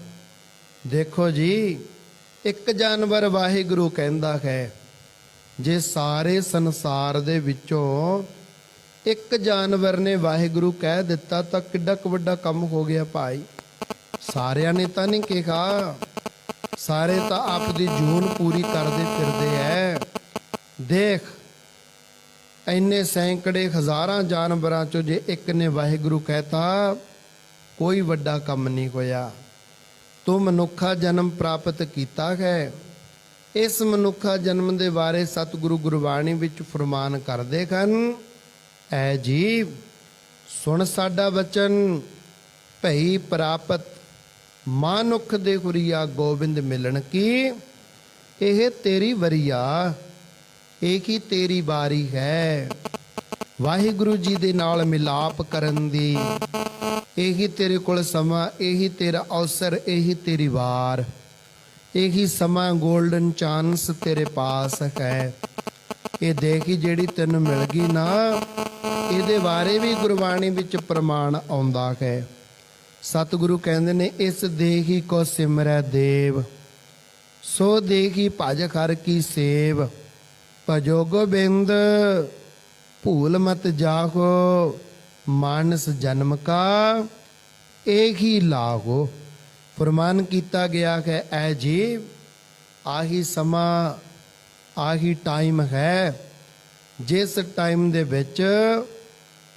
ਦੇਖੋ ਜੀ, ਇੱਕ ਜਾਨਵਰ ਵਾਹਿਗੁਰੂ ਕਹਿੰਦਾ ਹੈ, ਜੇ ਸਾਰੇ ਸੰਸਾਰ ਦੇ ਵਿੱਚੋਂ ਇੱਕ ਜਾਨਵਰ ਨੇ ਵਾਹਿਗੁਰੂ ਕਹਿ ਦਿੱਤਾ ਤਾਂ ਕਿੱਡਾ ਕੁ ਵੱਡਾ ਕੰਮ ਹੋ ਗਿਆ ਭਾਈ। ਸਾਰਿਆਂ ਨੇ ਤਾਂ ਨਹੀਂ ਕਿਹਾ, ਸਾਰੇ ਤਾਂ ਆਪਦੀ ਜੂਨ ਪੂਰੀ ਕਰਦੇ ਫਿਰਦੇ ਐ। ਦੇਖ, ਇੰਨੇ ਸੈਂਕੜੇ ਹਜ਼ਾਰਾਂ ਜਾਨਵਰਾਂ ਚੋਂ ਜੇ ਇੱਕ ਨੇ ਵਾਹਿਗੁਰੂ ਕਹਿਤਾ, ਕੋਈ ਵੱਡਾ ਕੰਮ ਨਹੀਂ ਹੋਇਆ। ਤੂੰ ਮਨੁੱਖਾ ਜਨਮ ਪ੍ਰਾਪਤ ਕੀਤਾ ਹੈ। ਇਸ ਮਨੁੱਖਾ ਜਨਮ ਦੇ ਬਾਰੇ ਸਤਿਗੁਰੂ ਗੁਰਬਾਣੀ ਵਿੱਚ ਫਰਮਾਨ ਕਰਦੇ ਹਨ, ਐ ਜੀਵ ਸੁਣ ਸਾਡਾ ਬਚਨ, ਭਈ ਪ੍ਰਾਪਤ ਮਾਨੁਖ ਦੇ ਹੁਰੀਆ ਗੋਬਿੰਦ ਮਿਲਣ ਕੀ। ਇਹ ਤੇਰੀ ਵਰੀਆ, ਇਹ ਕੀ ਤੇਰੀ ਵਾਰੀ ਹੈ। ਵਾਹਿਗੁਰੂ ਜੀ ਦੇ ਨਾਲ ਮਿਲਾਪ ਕਰਨ ਦੀ ਇਹੀ ਤੇਰੇ ਕੋਲ ਸਮਾਂ, ਇਹੀ ਤੇਰਾ ਅਵਸਰ, ਇਹੀ ਤੇਰੀ ਵਾਰ, ਇਹੀ ਸਮਾਂ ਗੋਲਡਨ ਚਾਂਸ ਤੇਰੇ ਪਾਸ ਹੈ। ਇਹ ਦੇਖੀ ਜਿਹੜੀ ਤੈਨੂੰ ਮਿਲ ਗਈ ਨਾ, ਇਹਦੇ ਬਾਰੇ ਵੀ ਗੁਰਬਾਣੀ ਵਿੱਚ ਪ੍ਰਮਾਣ ਆਉਂਦਾ ਹੈ। ਸਤਿਗੁਰੂ ਕਹਿੰਦੇ ਨੇ, ਇਸ ਦੇਹੀ ਕੋ ਸਿਮਰੈ ਦੇਵ, ਸੋ ਦੇਹੀ ਭਜ ਹਰਿ ਕੀ ਸੇਵ। ਭਜੋ ਗੋਬਿੰਦ ਭੂਲ ਮਤ ਜਾਹੋ, ਮਾਨਸ ਜਨਮ ਕਾ ਇਹੀ ਲਾਗੋ। ਫਰਮਾਨ ਕੀਤਾ ਗਿਆ ਹੈ, ਐ ਜੀਵ ਆਹੀ ਸਮਾਂ, ਆਹੀ ਟਾਈਮ ਹੈ ਜਿਸ ਟਾਈਮ ਦੇ ਵਿੱਚ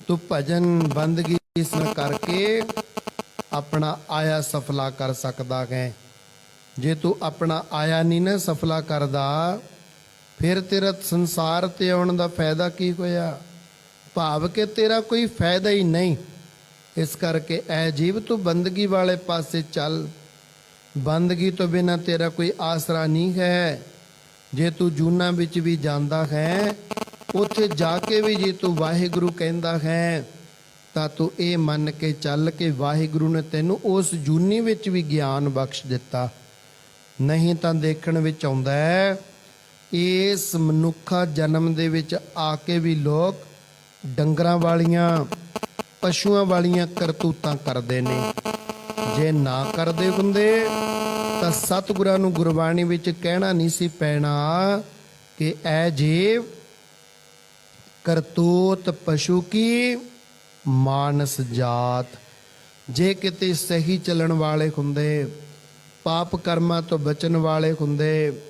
ਤੂੰ ਭਜਨ ਬੰਦਗੀ ਇਸ ਨਾਲ ਕਰਕੇ ਆਪਣਾ ਆਇਆ ਸਫਲਾ ਕਰ ਸਕਦਾ ਹੈ। ਜੇ ਤੂੰ ਆਪਣਾ ਆਇਆ ਨਹੀਂ ਨਾ ਸਫਲਾ ਕਰਦਾ, ਫਿਰ ਤੇਰਾ ਸੰਸਾਰ ਤੇ ਆਉਣ ਦਾ ਫਾਇਦਾ ਕੀ ਹੋਇਆ? ਭਾਵ ਕਿ ਤੇਰਾ ਕੋਈ ਫਾਇਦਾ ਹੀ ਨਹੀਂ। ਇਸ ਕਰਕੇ ਐ ਜੀਵ ਤੂੰ ਬੰਦਗੀ ਵਾਲੇ ਪਾਸੇ ਚੱਲ। ਬੰਦਗੀ ਤੋਂ ਬਿਨਾਂ ਤੇਰਾ ਕੋਈ ਆਸਰਾ ਨਹੀਂ ਹੈ। ਜੇ ਤੂੰ ਜੂਨਾਂ ਵਿੱਚ ਵੀ ਜਾਂਦਾ ਹੈ, ਉੱਥੇ ਜਾ ਕੇ ਵੀ ਜੇ ਤੂੰ ਵਾਹਿਗੁਰੂ ਕਹਿੰਦਾ ਹੈ, ਤਾਂ ਤੂੰ ਇਹ ਮੰਨ ਕੇ ਚੱਲ ਕਿ ਵਾਹਿਗੁਰੂ ਨੇ ਤੈਨੂੰ ਉਸ ਜੂਨੀ ਵਿੱਚ ਵੀ ਗਿਆਨ ਬਖਸ਼ ਦਿੱਤਾ। ਨਹੀਂ ਤਾਂ ਦੇਖਣ ਵਿੱਚ ਆਉਂਦਾ ਹੈ, ਇਸ ਮਨੁੱਖਾ ਜਨਮ ਦੇ ਵਿੱਚ ਆ ਕੇ ਵੀ ਲੋਕ ਡੰਗਰਾਂ ਵਾਲੀਆਂ, ਪਸ਼ੂਆਂ ਵਾਲੀਆਂ ਕਰਤੂਤਾਂ ਕਰਦੇ ਨੇ। ਜੇ ਨਾ ਕਰਦੇ ਹੁੰਦੇ ਤਾਂ ਸਤਿਗੁਰਾਂ ਨੂੰ ਗੁਰਬਾਣੀ ਵਿੱਚ ਕਹਿਣਾ ਨਹੀਂ ਸੀ ਪੈਣਾ ਕਿ ਐ ਜੀਵ ਕਰਤੂਤ ਪਸ਼ੂ ਕੀ ਮਾਨਸ ਜਾਤ। ਜੇ ਕਿਤੇ ਸਹੀ ਚੱਲਣ ਵਾਲੇ ਹੁੰਦੇ, ਪਾਪ ਕਰਮਾਂ ਤੋਂ ਬਚਣ ਵਾਲੇ ਹੁੰਦੇ,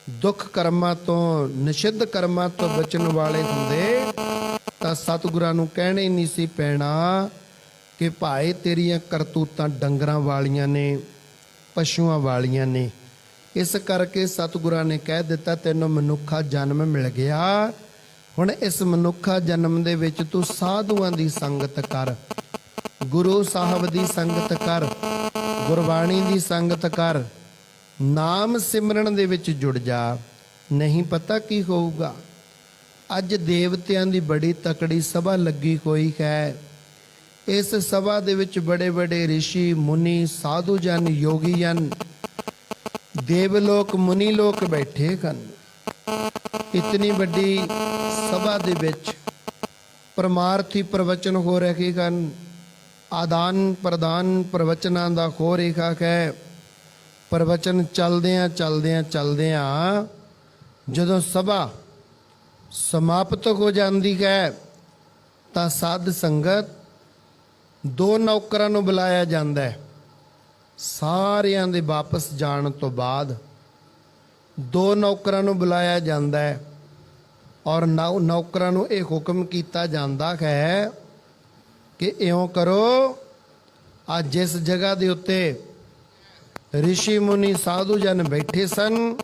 ਦੁੱਖ ਕਰਮਾਂ ਤੋਂ, ਨਿਸ਼ਿੱਧ ਕਰਮਾਂ ਤੋਂ ਬਚਣ ਵਾਲੇ ਹੁੰਦੇ, ਤਾਂ ਸਤਿਗੁਰਾਂ ਨੂੰ ਕਹਿਣਾ ਹੀ ਨਹੀਂ ਸੀ ਪੈਣਾ ਕਿ ਭਾਈ ਤੇਰੀਆਂ ਕਰਤੂਤਾਂ ਡੰਗਰਾਂ ਵਾਲੀਆਂ ਨੇ, ਪਸ਼ੂਆਂ ਵਾਲੀਆਂ ਨੇ। ਇਸ ਕਰਕੇ ਸਤਿਗੁਰਾਂ ਨੇ ਕਹਿ ਦਿੱਤਾ, ਤੈਨੂੰ ਮਨੁੱਖਾ ਜਨਮ ਮਿਲ ਗਿਆ। ਹੁਣ ਇਸ ਮਨੁੱਖਾ ਜਨਮ ਦੇ ਵਿੱਚ ਤੂੰ ਸਾਧੂਆਂ ਦੀ ਸੰਗਤ ਕਰ, ਗੁਰੂ ਸਾਹਿਬ ਦੀ ਸੰਗਤ ਕਰ, ਗੁਰਬਾਣੀ ਦੀ ਸੰਗਤ ਕਰ, ਨਾਮ ਸਿਮਰਨ ਦੇ ਵਿੱਚ ਜੁੜ ਜਾ। ਨਹੀਂ ਪਤਾ ਕੀ ਹੋਊਗਾ। ਅੱਜ ਦੇਵਤਿਆਂ ਦੀ ਬੜੀ ਤਕੜੀ ਸਭਾ ਲੱਗੀ ਹੋਈ ਹੈ। ਇਸ ਸਭਾ ਦੇ ਵਿੱਚ ਬੜੇ ਬੜੇ ਰਿਸ਼ੀ ਮੁਨੀ, ਸਾਧੂ ਜਨ, ਯੋਗੀ ਜਨ, ਦੇਵਲੋਕ, ਮੁਨੀ ਲੋਕ ਬੈਠੇ ਹਨ। ਇਤਨੀ ਵੱਡੀ ਸਭਾ ਦੇ ਵਿੱਚ ਪਰਮਾਰਥੀ ਪ੍ਰਵਚਨ ਹੋ ਰਹੇ ਹਨ। ਆਦਾਨ ਪ੍ਰਦਾਨ ਪ੍ਰਵਚਨਾਂ ਦਾ ਹੋ ਰਿਹਾ ਹੈ। ਪ੍ਰਵਚਨ ਚੱਲਦਿਆਂ ਜਦੋਂ ਸਭਾ ਸਮਾਪਤ ਹੋ ਜਾਂਦੀ ਹੈ ਤਾਂ ਸਾਧ ਸੰਗਤ ਦੋ ਨੌਕਰਾਂ ਨੂੰ ਬੁਲਾਇਆ ਜਾਂਦਾ ਹੈ। ਸਾਰਿਆਂ ਦੇ ਵਾਪਸ ਜਾਣ ਤੋਂ ਬਾਅਦ ਦੋ ਨੌਕਰਾਂ ਨੂੰ ਬੁਲਾਇਆ ਜਾਂਦਾ ਹੈ ਔਰ ਨੌਕਰਾਂ ਨੂੰ ਇਹ ਹੁਕਮ ਕੀਤਾ ਜਾਂਦਾ ਹੈ ਕਿ ਇਉਂ ਕਰੋ, ਅੱਜ ਜਿਸ ਜਗ੍ਹਾ ਦੇ ਉੱਤੇ ਰਿਸ਼ੀ ਮੁਨੀ ਸਾਧੂ ਜਨ ਬੈਠੇ ਸਨ,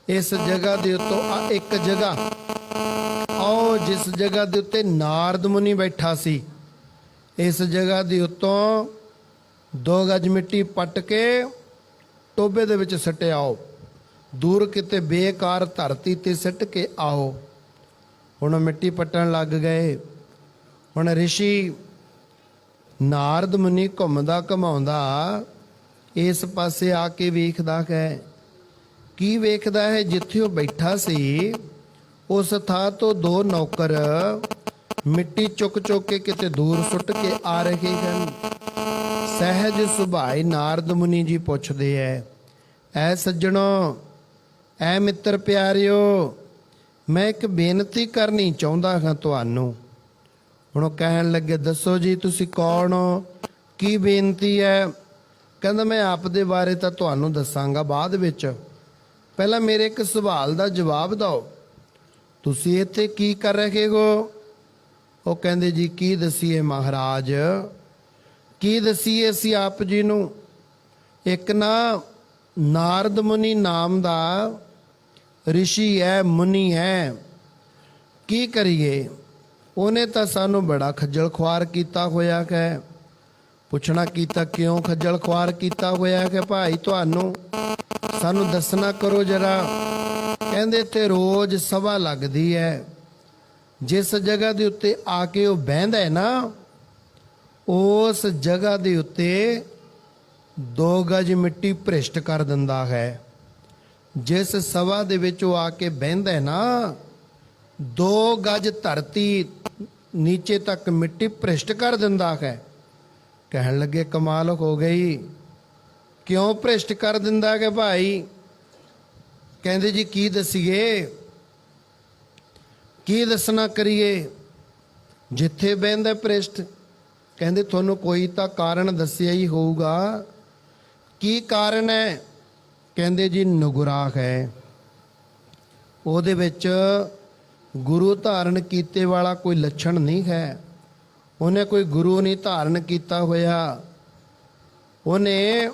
ਇਸ ਜਗ੍ਹਾ ਦੇ ਉੱਤੋਂ ਇੱਕ ਜਗ੍ਹਾ ਆਓ ਜਿਸ ਜਗ੍ਹਾ ਦੇ ਉੱਤੇ ਨਾਰਦ ਮੁਨੀ ਬੈਠਾ ਸੀ, ਇਸ ਜਗ੍ਹਾ ਦੇ ਉੱਤੋਂ 2 ਗਜ ਮਿੱਟੀ ਪੱਟ ਕੇ ਟੋਬੇ ਦੇ ਵਿੱਚ ਸੱਟ ਆਓ। ਦੂਰ ਕਿਤੇ ਬੇਕਾਰ ਧਰਤੀ ਤੇ ਸਿੱਟ ਕੇ ਆਓ। ਹੁਣ ਮਿੱਟੀ ਪੱਟਣ ਲੱਗ ਗਏ। ਹੁਣ ਰਿਸ਼ੀ ਨਾਰਦ ਮੁਨੀ ਘੁੰਮਦਾ ਘਮਾਉਂਦਾ ਇਸ ਪਾਸੇ ਆ ਕੇ ਵੇਖਦਾ ਹੈ। ਕੀ ਵੇਖਦਾ ਹੈ? ਜਿੱਥੇ ਉਹ ਬੈਠਾ ਸੀ ਉਸ ਥਾਂ ਤੋਂ 2 ਨੌਕਰ ਮਿੱਟੀ ਚੁੱਕ ਕੇ ਕਿਤੇ ਦੂਰ ਸੁੱਟ ਕੇ ਆ ਰਹੇ ਹਨ। ਸਹਿਜ ਸੁਭਾਏ ਨਾਰਦ ਮੁਨੀ ਜੀ ਪੁੱਛਦੇ ਐ ਸੱਜਣੋ, ਐ ਮਿੱਤਰ ਪਿਆਰਿਓ, मैं एक बेनती करनी चाहुंदा हां तुहानूं। हुण ओह कहण लगे, दसो जी तुसीं कौन हो, की बेनती है? कहंदा मैं आप दे बारे तां तुहानूं दस्सांगा बाद विच, ਪਹਿਲਾਂ ਮੇਰੇ ਇੱਕ ਸਵਾਲ ਦਾ ਜਵਾਬ ਦਿਓ। ਤੁਸੀਂ ਇੱਥੇ ਕੀ ਕਰ ਰਹੇ ਹੋ? ਉਹ ਕਹਿੰਦੇ ਜੀ ਕੀ ਦਸੀਏ ਮਹਾਰਾਜ, ਕੀ ਦਸੀਏ ਅਸੀਂ ਆਪ ਜੀ ਨੂੰ। ਇੱਕ ਨਾ ਨਾਰਦ ਮੁਨੀ ਨਾਮ ਦਾ ਰਿਸ਼ੀ ਹੈ, ਮੁਨੀ ਹੈ, ਕੀ ਕਰੀਏ? ਉਹਨੇ ਤਾਂ ਸਾਨੂੰ ਬੜਾ ਖੱਜਲ ਖੁਆਰ ਕੀਤਾ ਹੋਇਆ ਹੈ। ਪੁੱਛਣਾ ਕੀਤਾ ਕਿਉਂ ਖੱਜਲ ਖੁਆਰ ਕੀਤਾ ਹੋਇਆ ਕਿ ਭਾਈ ਤੁਹਾਨੂੰ ਸਾਨੂੰ ਦੱਸਣਾ ਕਰੋ ਜਰਾ। ਕਹਿੰਦੇ ਤੇ ਰੋਜ਼ ਸਭਾ ਲੱਗਦੀ ਹੈ, ਜਿਸ ਜਗ੍ਹਾ ਦੇ ਉੱਤੇ ਆ ਕੇ ਉਹ ਬਹਿੰਦਾ ਹੈ ਨਾ, ਉਸ ਜਗ੍ਹਾ ਦੇ ਉੱਤੇ 2 ਗਜ ਮਿੱਟੀ ਭ੍ਰਿਸ਼ਟ ਕਰ ਦਿੰਦਾ ਹੈ। ਜਿਸ ਸਭਾ ਦੇ ਵਿੱਚ ਉਹ ਆ ਕੇ ਬਹਿੰਦਾ ਹੈ ਨਾ, 2 ਗਜ ਧਰਤੀ ਨੀਚੇ ਤੱਕ ਮਿੱਟੀ ਭ੍ਰਿਸ਼ਟ ਕਰ ਦਿੰਦਾ ਹੈ। ਕਹਿਣ ਲੱਗੇ ਕਮਾਲ ਹੋ ਗਈ, ਕਿਉਂ ਭ੍ਰਿਸ਼ਟ ਕਰ ਦਿੰਦਾ ਕਿ ਭਾਈ? ਕਹਿੰਦੇ ਜੀ ਕੀ ਦਸੀਏ, ਕੀ ਦੱਸਣਾ ਕਰੀਏ? ਜਿੱਥੇ ਬਹਿੰਦਾ ਭ੍ਰਿਸ਼ਟ। ਕਹਿੰਦੇ ਤੁਹਾਨੂੰ ਕੋਈ ਤਾਂ ਕਾਰਨ ਦੱਸਿਆ ਹੀ ਹੋਊਗਾ, ਕੀ ਕਾਰਨ ਹੈ? ਕਹਿੰਦੇ ਜੀ ਨੁਗਰਾ ਹੈ, ਉਹਦੇ ਵਿੱਚ ਗੁਰੂ ਧਾਰਨ ਕੀਤੇ ਵਾਲਾ ਕੋਈ ਲੱਛਣ ਨਹੀਂ ਹੈ। ਉਹਨੇ ਕੋਈ ਗੁਰੂ ਨਹੀਂ ਧਾਰਨ ਕੀਤਾ ਹੋਇਆ, ਉਹਨੇ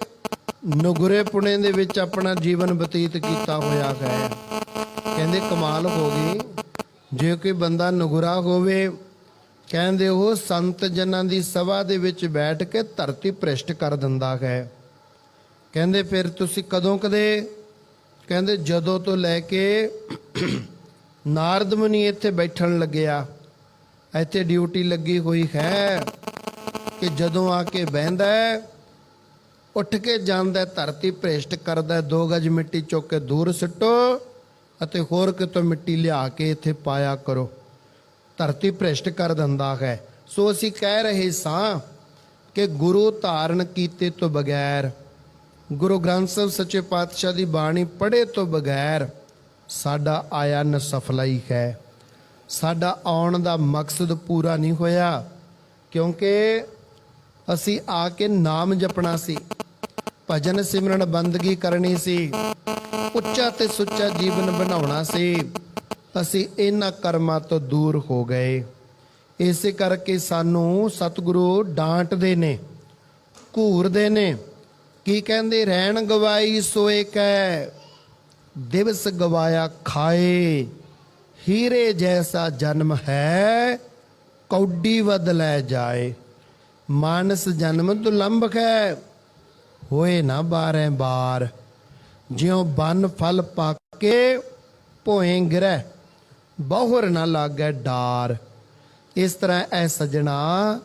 ਨੁਗਰੇ ਪੁਣੇ ਦੇ ਵਿੱਚ ਆਪਣਾ ਜੀਵਨ ਬਤੀਤ ਕੀਤਾ ਹੋਇਆ ਹੈ। ਕਹਿੰਦੇ ਕਮਾਲ ਹੋ ਗਈ, ਜੇ ਕੋਈ ਬੰਦਾ ਨੁਗਰਾ ਹੋਵੇ, ਕਹਿੰਦੇ ਉਹ ਸੰਤ ਜਨਾਂ ਦੀ ਸਭਾ ਦੇ ਵਿੱਚ ਬੈਠ ਕੇ ਧਰਤੀ ਭ੍ਰਿਸ਼ਟ ਕਰ ਦਿੰਦਾ ਹੈ। ਕਹਿੰਦੇ ਫਿਰ ਤੁਸੀਂ ਕਦੋਂ ਕਦੇ? ਕਹਿੰਦੇ ਜਦੋਂ ਤੋਂ ਲੈ ਕੇ ਨਾਰਦ ਮੁਨੀ ਇੱਥੇ ਬੈਠਣ ਲੱਗਿਆ, ਇੱਥੇ ਡਿਊਟੀ ਲੱਗੀ ਹੋਈ ਹੈ ਕਿ ਜਦੋਂ ਆ ਕੇ ਬਹਿੰਦਾ ਉੱਠ ਕੇ ਜਾਂਦਾ, ਧਰਤੀ ਭ੍ਰਿਸ਼ਟ ਕਰਦਾ, 2 ਗਜ ਮਿੱਟੀ ਚੁੱਕ ਕੇ ਦੂਰ ਸਿੱਟੋ ਅਤੇ ਹੋਰ ਕਿਤੋਂ ਮਿੱਟੀ ਲਿਆ ਕੇ ਇੱਥੇ ਪਾਇਆ ਕਰੋ। ਧਰਤੀ ਭ੍ਰਿਸ਼ਟ ਕਰ ਦਿੰਦਾ ਹੈ। ਸੋ ਅਸੀਂ ਕਹਿ ਰਹੇ ਸਾਂ ਕਿ ਗੁਰੂ ਧਾਰਨ ਕੀਤੇ ਤੋਂ ਬਗੈਰ, ਗੁਰੂ ਗ੍ਰੰਥ ਸਾਹਿਬ ਸੱਚੇ ਪਾਤਸ਼ਾਹ ਦੀ ਬਾਣੀ ਪੜ੍ਹੇ ਤੋਂ ਬਗੈਰ ਸਾਡਾ ਆਇਆ ਨਸਫਲਾ ਹੀ ਹੈ। ਸਾਡਾ ਆਉਣ ਦਾ ਮਕਸਦ ਪੂਰਾ ਨਹੀਂ ਹੋਇਆ, ਕਿਉਂਕਿ ਅਸੀਂ ਆ ਕੇ ਨਾਮ ਜਪਣਾ ਸੀ, ਭਜਨ ਸਿਮਰਨ ਬੰਦਗੀ ਕਰਨੀ ਸੀ, ਉੱਚਾ ਤੇ ਸੁੱਚਾ ਜੀਵਨ ਬਣਾਉਣਾ ਸੀ। ਅਸੀਂ ਇਹਨਾਂ ਕਰਮਾਂ ਤੋਂ ਦੂਰ ਹੋ ਗਏ। ਇਸੇ ਕਰਕੇ ਸਾਨੂੰ ਸਤਿਗੁਰੂ ਡਾਂਟਦੇ ਨੇ, ਘੂਰਦੇ ਨੇ। ਕੀ ਕਹਿੰਦੇ? ਰਹਿਣ ਗਵਾਈ ਸੋਏ ਕੈ, ਦਿਵਸ ਗਵਾਇਆ ਖਾਏ, ਹੀਰੇ ਜੈਸਾ ਜਨਮ ਹੈ, ਕੌਡੀ ਵਧ ਲੈ ਜਾਏ। ਮਾਨਸ ਜਨਮ ਦੁਲੰਭ ਹੈ, ਹੋਏ ਨਾ 12 ਬਾਰ, ਜਿਉ ਬਨ ਫਲ ਪਾਕੇ ਭੋਏ ਗਿਰੈ, ਬਹੁਰ ਨਾ ਲਾਗੈ ਡਾਰ। ਇਸ ਤਰ੍ਹਾਂ ਐ ਸਜਣਾ